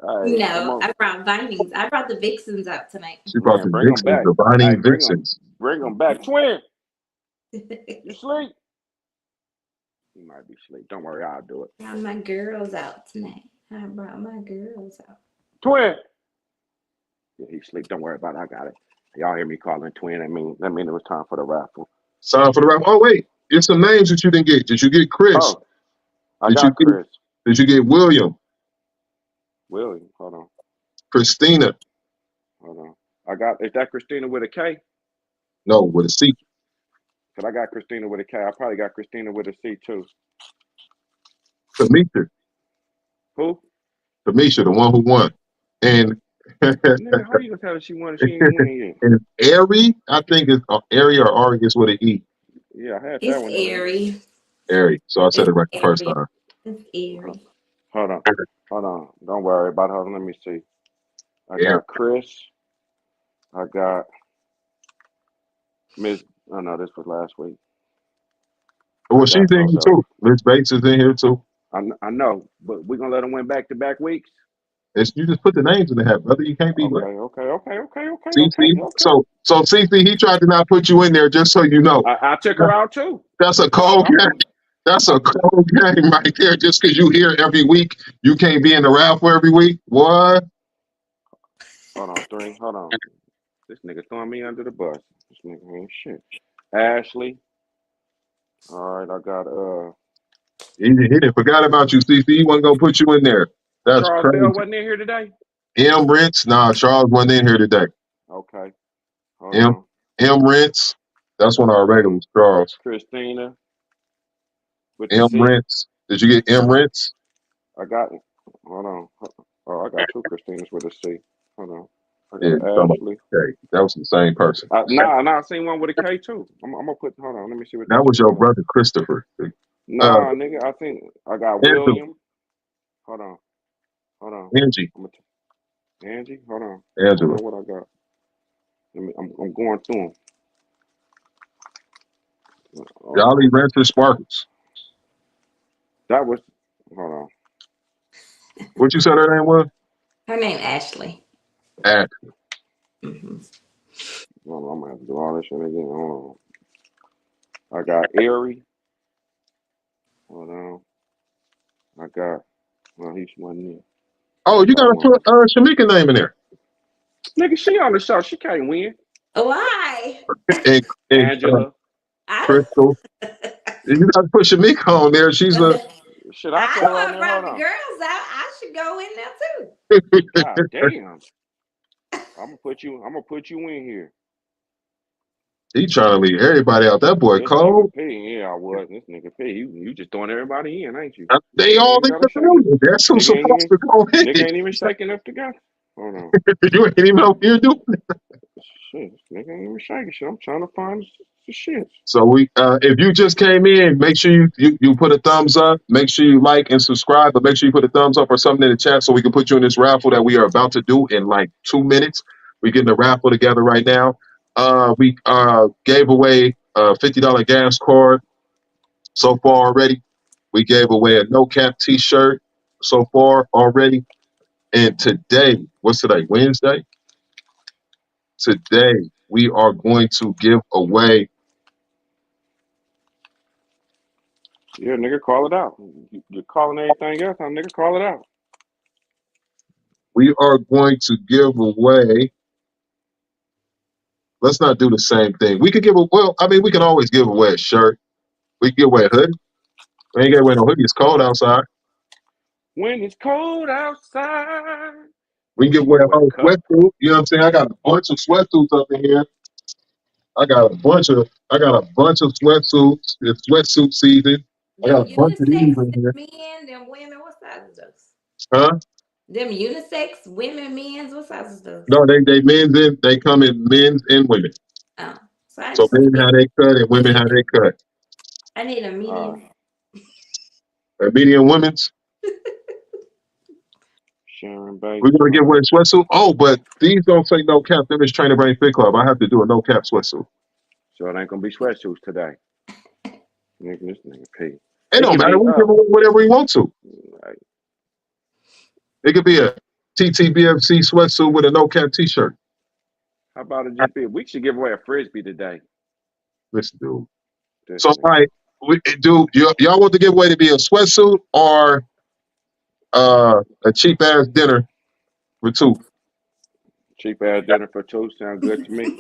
Hey, come No, on, I brought Vinings. I brought the Vixens out tonight. She brought man, the bring them Vixens, back. the Hey, Vining Vixens. bring them back. Twin, you I sleep? You might be asleep. Don't worry, I'll do it. brought my girls out tonight. I brought my girls out. Twin, yeah, he sleep. Don't worry about it. I got it. Y'all hear me calling twin? That mean it was time for the raffle. Sign for the rap. Oh wait, it's some names that you didn't get. Did you get Chris? Oh, I Did you got get? Chris. Did you get William? Willie, hold on, Christina? hold on. I got. Is that Christina with a K? No, with a C. Cause I got Christina with a K. I probably got Christina with a C too. Kamisha. Who? Kamisha, the one who won. And Nigga, how you gonna tell her she won? She ain't win yet. and Ari, I think it's Ari or Ari is with an E. Yeah, I had that It's one in there. airy. Ari. So I said It's it right the first airy. time. It's airy. Hold on, hold on. Don't worry about it. Hold on, let me see. I Ari. got Chris. I got Miss. Oh no, this was last week. I Well, she's got. in Oh here no, too. Miss Bates is in here too. I know, but we're gonna let them win back to back weeks. You just put the names in the hat, brother. You can't be Okay, late. okay, okay, okay, okay, okay, CC. okay. So CC, he tried to not put you in there just so you know. I took her out too. That's a I, cold I game. put That's I a put cold game right there. Just because you here every week, you can't be in the raffle every week. What? hold on three. Hold on. This nigga throwing me under the bus. This nigga ain't shit. Ashley. All right, I got He didn't forgot about you, CC. He wasn't gonna put you in there. That's Charles Bell crazy. wasn't in here today. M Rents. Nah, Charles wasn't in here today. Okay, hold M on. M Rents. That's one of our regulars, Charles. Christina with the M C. Rents. Did you get M Rents? I got. Hold on. Oh, I got two Christinas with a C. Hold on. I Yeah, got somebody. Ashley. Okay, that was the same person. Nah, I seen one with a K too. I'm gonna put. Hold on. Let me see what That this was is. your Hold on. brother, Christopher. Nah, nigga. I think I got Angela. William. Hold on. Hold on. Angie. Angie. Hold on. I don't Angela. know what I got. I'm going through them. Jolly Rancher Sparkles. That was. Hold on. What you said her name was? Her name Ashley. At Hmm. Hold on. I'm gonna have to do all this shit again. Hold on. I got Erie. Hold on. I got. Well, he's one there. Oh, That's you about gotta one. put Shamika name in there. Nigga, she on the show. She can't win. Why? And Angela. I Crystal. You gotta put Shamika on there. She's a Should I put I her on know I there? brought Hold the on. girls out. I should go in there too. God damn. I'm gonna put you in here. he trying to leave everybody out. That boy This nigga cold. P. Yeah, I was. This nigga P. You just throwing everybody in, ain't you? They Nigga ain't all even in gotta the shake it. building. That's who's Nigga ain't supposed even to go in. nigga ain't even shaking up together. Hold on. You ain't even know what you're doing. Shit. Nigga ain't even shaking shit. I'm trying to find the shit. So if you just came in, make sure you put a thumbs up. Make sure you like and subscribe, but make sure you put a thumbs up or something in the chat so we can put you in this raffle that we are about to do in like 2 minutes. We're getting the raffle together right now. We gave away a $50 gas card so far already. We gave away a no cap T-shirt so far already. And today, what's today? Wednesday. Today we are going to give away. Yeah, nigga, call it out. You're calling anything else, nigga, call it out. We are going to give away. Let's not do the same thing. We could give a well. I mean, we can always give away a shirt. We can give away a hoodie. We ain't give away no hoodie. It's cold outside. When it's cold outside. We can We give should away give a away a whole cup. sweatsuit. You know what I'm saying? I got a bunch of sweatsuits up in here. I got a bunch of sweatsuits. It's sweatsuit season. I got Them a bunch of these unisex, in here. men, them women, what size is those? Huh? Them unisex, women, men's, what size is those? No, they men's in they come in men's and women. Oh, so I So just men how they cut and women how they cut. I need a Uh, medium. A medium women's. Sharon We're Bates, gonna give away right? a sweatsuit. Oh, but these don't say no cap. Them is Trainer Brain Fit Club. I have to do a no cap sweatsuit. So it ain't gonna be sweatsuits today. Nigga, this nigga P. It It don't could matter. be We give away whatever we want to. like, It could be a TTBFC sweatsuit with a no cap T-shirt. how about it just be? We should give away a frisbee today. Listen, dude. This So, all nigga. right, y'all want the giveaway to be a sweatsuit or a cheap ass dinner for two? Cheap ass dinner for two sound good to me.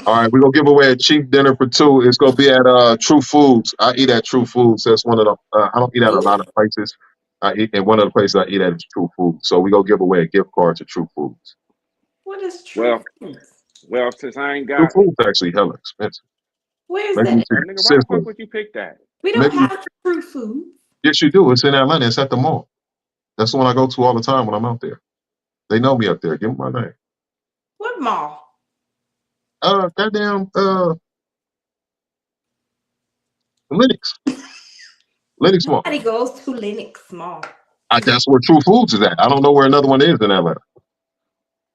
All right, we're gonna give away a cheap dinner for two. It's gonna be at True Foods. I eat at True Foods. That's one of the I don't eat at a lot of places. I eat at one of the places I eat at is True Foods. So we're gonna give away a gift card to True Foods. What is true? Well, well, since I ain't True got Foods actually hella expensive. Where's Maybe you that? should nigga, why the consider fuck it. would you pick that? We don't Maybe have true food. yes you do. It's in Atlanta. It's at the mall. That's the one I go to all the time when I'm out there. They know me up there. Give them my name. What mall? Goddamn Linux. Linux Mall. Nobody goes to Lenox Mall. That's where True Foods is at. I don't know where another one is in Atlanta.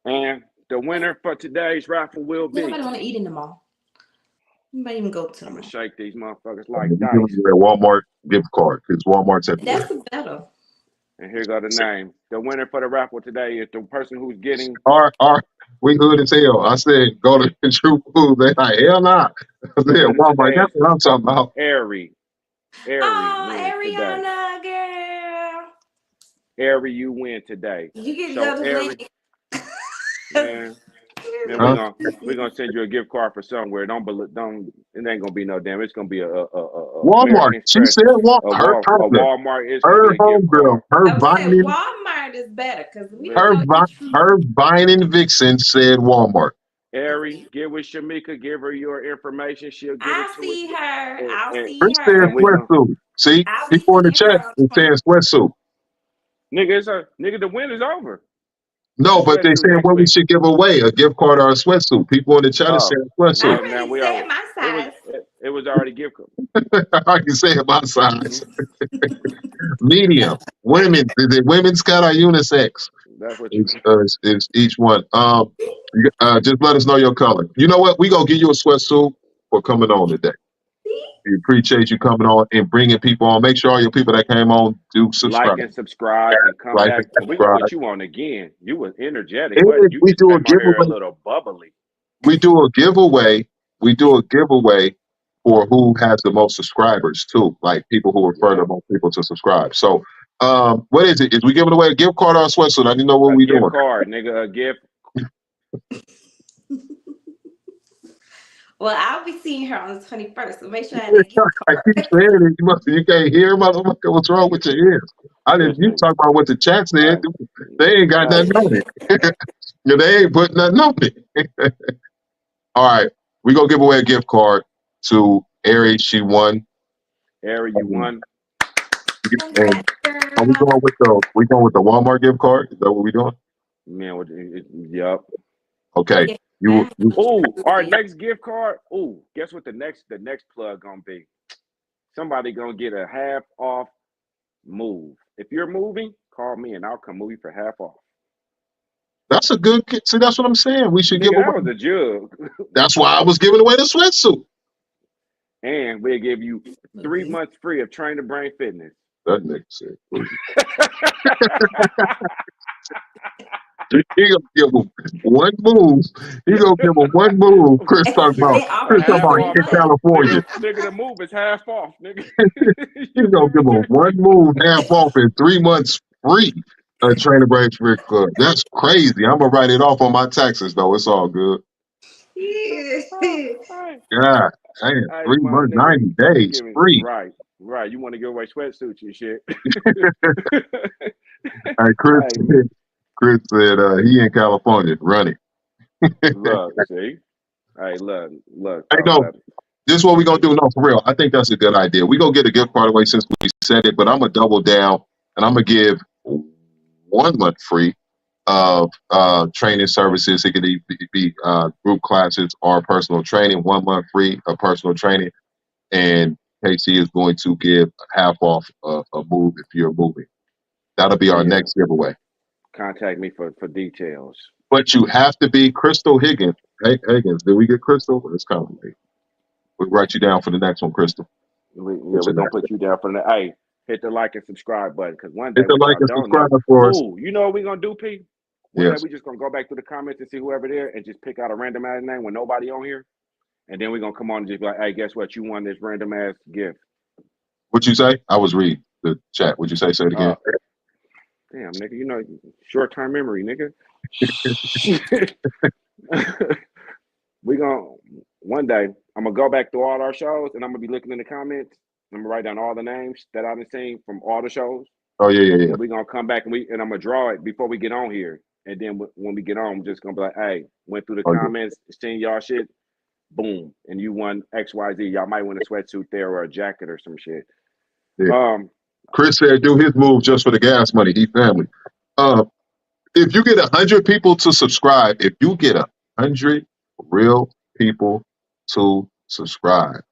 And the winner for today's raffle will be. Nobody want to eat in the mall. Nobody even go to the I'm gonna mall. shake these motherfuckers I'm like gonna give dice. you a Walmart gift card because Walmart's everywhere. That's better. And here go the name. The winner for the raffle today is the person who's getting Our we hood as hell. I said go to True Foods. They like hell nah. I the said winner Walmart. today That's is what I'm talking about. Airy. Airy Oh, wins today. Ariana, girl. Airy, you win today. You get to So go to Airy, Lenox. man, man, Huh? we're gonna send you a gift card for somewhere. Don't it ain't gonna be no damn. It's gonna be a Walmart. American She Express. said her A partner, Walmart is gonna her be a gift homegirl, card. I would say Walmart is better because we don't know your true her Biden Vixen said Walmart. Ari, get with Shamika, give her your information. She'll get it I to us. see her. And, I'll and, see Chris said and her. we gonna sweatsuit. See, I'll be people in the seeing chat her on is the saying 20th. sweatsuit. nigga, the win is over. No, It's but they sweatsuit said next what we week. should give away a gift card or a sweatsuit. People in the chat is Oh, saying sweatsuit. I well now already we said are. my It was size. it was already gift card. I can say it my size. Medium. Women. Is it women's cut or unisex? That's what you. Is each one. Just let us know your color. You know what? We gonna give you a sweatsuit for coming on today. We appreciate you coming on and bringing people on. Make sure all your people that came on do Like subscribe, and subscribe and come like back. and And we're gonna subscribe. put you on again. You was energetic, And but you we just do a came out here a giveaway. little bubbly. We do a giveaway. We do a giveaway for who has the most subscribers too. Like people who refer the Yeah. most people to subscribe. So what is it? Is we giving away a gift card or a sweatsuit? I didn't know what A we gift doing. card, nigga, a gift. Well, I'll be seeing her on the 21st, so make sure I have that gift I card. keep saying it. You can't hear, motherfucker. What's wrong with your ears? I didn't. This You nigga. talk about what the chat said. Hey, They ain't got hey. nothing on it. They ain't put nothing on it. All right, we gonna give away a gift card to Aries. She won. Ari, you won. And Congrats, are we girl. going with the Walmart gift card? Is that what we doing? Man, yup. Okay. Yeah. You Oh, our next gift card. Oh, guess what the next plug gonna be? Somebody gonna get a half off move. If you're moving, call me and I'll come move you for half off. that's a good. See, that's what I'm saying. We should give Nigga, that away. was a jug. That's why I was giving away the sweatsuit. And we'll give you 3 months free of Train the Brain Fitness. That nigga said. He gonna give him one move. He gonna give him one move. Chris talking nigga, about. They a offer Chris talking you half about 3 off. in months. California. Nigga, the move is half off, nigga. He's You gonna feel give him me? one move half off in 3 months free. A trainer brain Spirit Club. That's crazy. I'm gonna write it off on my taxes though. It's all good. Yeah. Hey, God, damn, hey, 3 months, nigga, 90 we days giving free. right. You want to give away sweatsuits and shit. Hey, Chris, Hey, man. Chris said he in California running. Look, see. Hey, look, I talk know. about it. This is what we're gonna do. No, for real. I think that's a good idea. We're gonna get a gift card away since we said it, but I'm gonna double down and I'm gonna give 1 month free of training services. It could be group classes or personal training. 1 month free of personal training, and Casey is going to give half off a move if you're moving. That'll be our Yeah. next giveaway. Contact me for details. But you have to be Crystal Higgins. Hey, Higgins, did we get Crystal? It's complicated. We'll write you down for the next one, Crystal. We're gonna put you down for the. Hey, hit the like and subscribe button because one day Hit the what like y'all and don't subscribe know. for us. Ooh, you know what we gonna do, P? One day Yes. we just gonna go back through the comments and see whoever there and just pick out a random ass name with nobody on here, and then we're gonna come on and just be like, hey, guess what? You won this random ass gift. What'd you say? I was reading the chat. What'd you say? Say it again. Damn, nigga, you know, short term memory, nigga. We gonna one day. I'm gonna go back through all our shows, and I'm gonna be looking in the comments. I'm gonna write down all the names that I've seen from all the shows. Oh yeah. And we're gonna come back and I'm gonna draw it before we get on here. And then when we get on, I'm just gonna be like, hey, went through the Oh, comments, seen y'all shit, boom, and you won XYZ. Y'all might win a sweatsuit there or a jacket or some shit. yeah. Chris said do his move just for the gas money. He family. If you get 100 people to subscribe, if you get 100 real people to subscribe,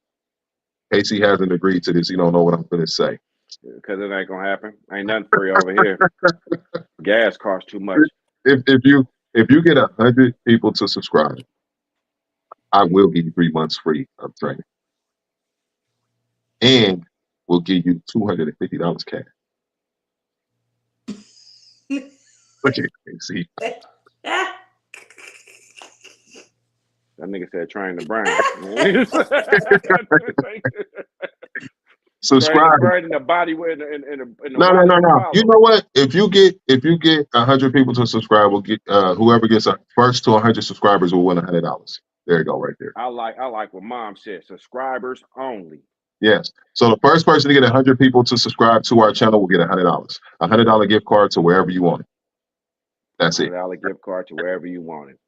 Casey hasn't agreed to this. He don't know what I'm going to say. Because it ain't gonna happen. Ain't nothing free over here. Gas costs too much. If you get 100 people to subscribe, I will give you 3 months free of training, and we'll give you $250 cash. Look at Casey. That nigga said train the brain. Subscribe. Train the brain in the body with in the No. You know what? If you get 100 people to subscribe, we'll get whoever gets first to 100 subscribers will win $100. There you go, right there. I like what Mom said. Subscribers only. Yes. So the first person to get 100 people to subscribe to our channel will get $100. $100 gift card to wherever you want it. That's it. $100 gift card to wherever you want it.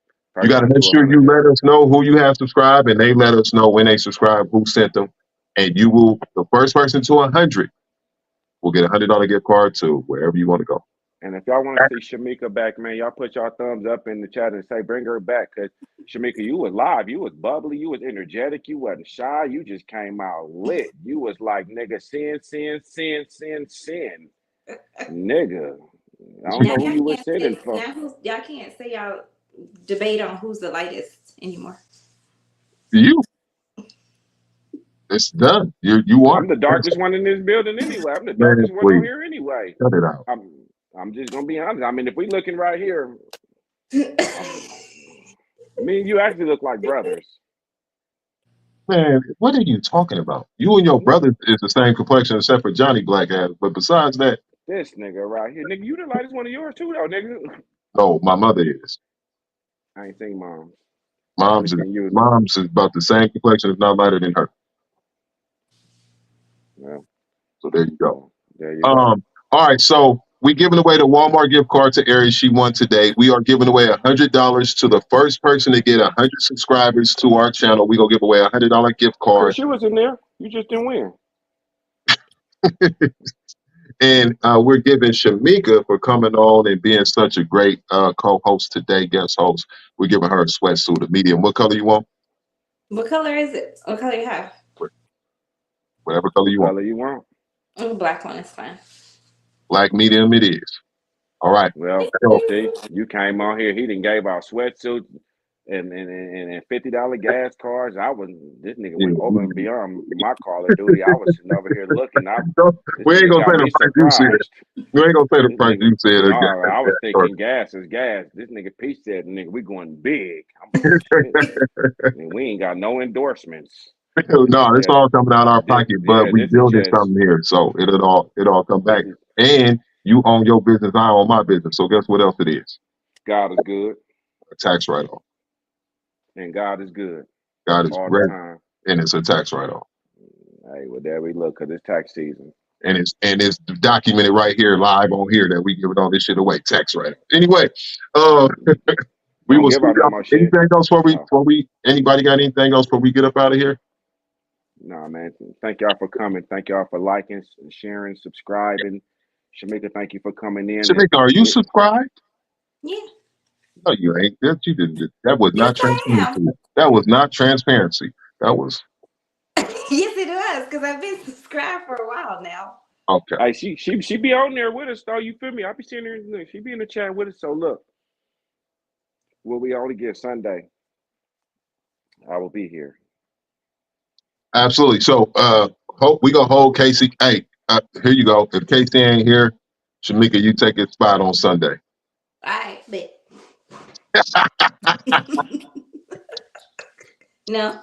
You got to make sure you let us know who you have subscribed, and they let us know when they subscribe, who sent them, and you will. The first person to 100 will get $100 gift card to wherever you want to go. And if y'all want to see Shamika back, man, y'all put y'all thumbs up in the chat and say bring her back. Cause Shamika, you was live, you was bubbly, you was energetic, you wasn't shy, you just came out lit. You was like nigga, sin. Nigga. I don't know who you were sitting for. Y'all can't say y'all debate on who's the lightest anymore. You. It's done. You are. I'm the darkest one in this building anyway. I'm the darkest one on here anyway. Cut it out. I'm just gonna be honest. I mean, if we looking right here, me and you actually look like brothers. Man, what are you talking about? You and your brother is the same complexion except for Johnny Black ass. But besides that, this nigga right here, nigga, you the lightest one of yours too, though, nigga. No, my mother is. I ain't seen mom. Mom's is about the same complexion, if not lighter than her. Well, so there you go. There you go. All right, so we're giving away the Walmart gift card to Aries. She won today. We are giving away $100 to the first person to get 100 subscribers to our channel. We're gonna give away $100 gift card. She was in there. You just didn't win. And we're giving Shamika for coming on and being such a great co-host today, guest host. We're giving her a sweatsuit, a medium. What color you want? What color is it? What color you have? Whatever color you want. Color you want. Black one is fine. Black medium it is. All right. Well, see, you came on here. He didn't gave our sweatsuit and $50 gas cards. This nigga went over and beyond my Call of Duty. I was sitting over here looking. We ain't gonna say the price you said. We ain't gonna say the price you said. No, I was thinking gas is gas. This nigga P said, nigga, we going big. We ain't got no endorsements. No, it's all coming out of our pocket, but we building something here, so it'll all come back. And you own your business, I own my business. So guess what else it is? God is good. A tax write-off. And God is good. God is all great, the time. and it's a tax write-off. Hey, well, there we look, because it's tax season. And it's documented right here, live on here, that we giving all this shit away. Tax write. Anyway, we Don't will give see out no y'all. more shit. Anything else before Oh, we anybody got anything else before we get up out of here? nah, man. Thank y'all for coming. Thank y'all for liking, sharing, subscribing. Shamika, thank you for coming in. Shamika, are you subscribed? Yeah. No, you ain't. That you didn't. That was Yes, not I am. transparency. That was not transparency. That was Yes, it was, because I've been subscribed for a while now. okay. Hey, she be on there with us though. You feel me? I be seeing her. Look, she be in the chat with us. So look, will we only get Sunday? I will be here. Absolutely. So we gonna hold Casey. Hey, here you go. If Casey ain't here, Shamika, you take his spot on Sunday. All right, but no.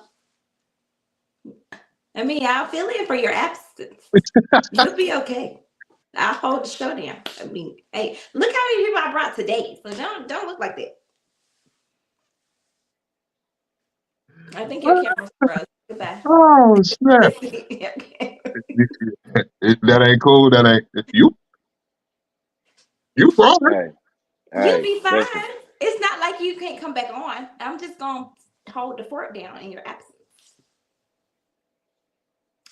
I mean, I'll fill in for your absence. You'll be okay. I'll hold the show down. I mean, hey, look how many people I brought today. So don't look like that. I think your camera's froze. Goodbye. Oh snap! Okay. That ain't cool. That ain't you. You wrong. Hey, You'll hey, be fine. listen. It's not like you can't come back on. I'm just gonna hold the fort down in your absence.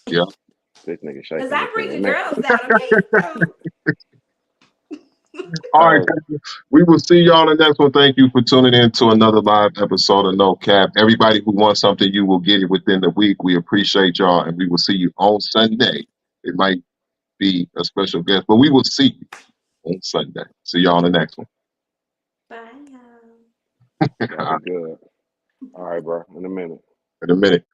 Yeah. This nigga Because shaking I his bring the head. Man, girls down, okay? So All right. hey, We will see y'all in the next one. Thank you for tuning in to another live episode of No Cap. Everybody who wants something, you will get it within the week. We appreciate y'all, and we will see you on Sunday. It might be a special guest, but we will see you on Sunday. See y'all in the next one. bye, y'all. y'all be good. All right, bro. In a minute. In a minute.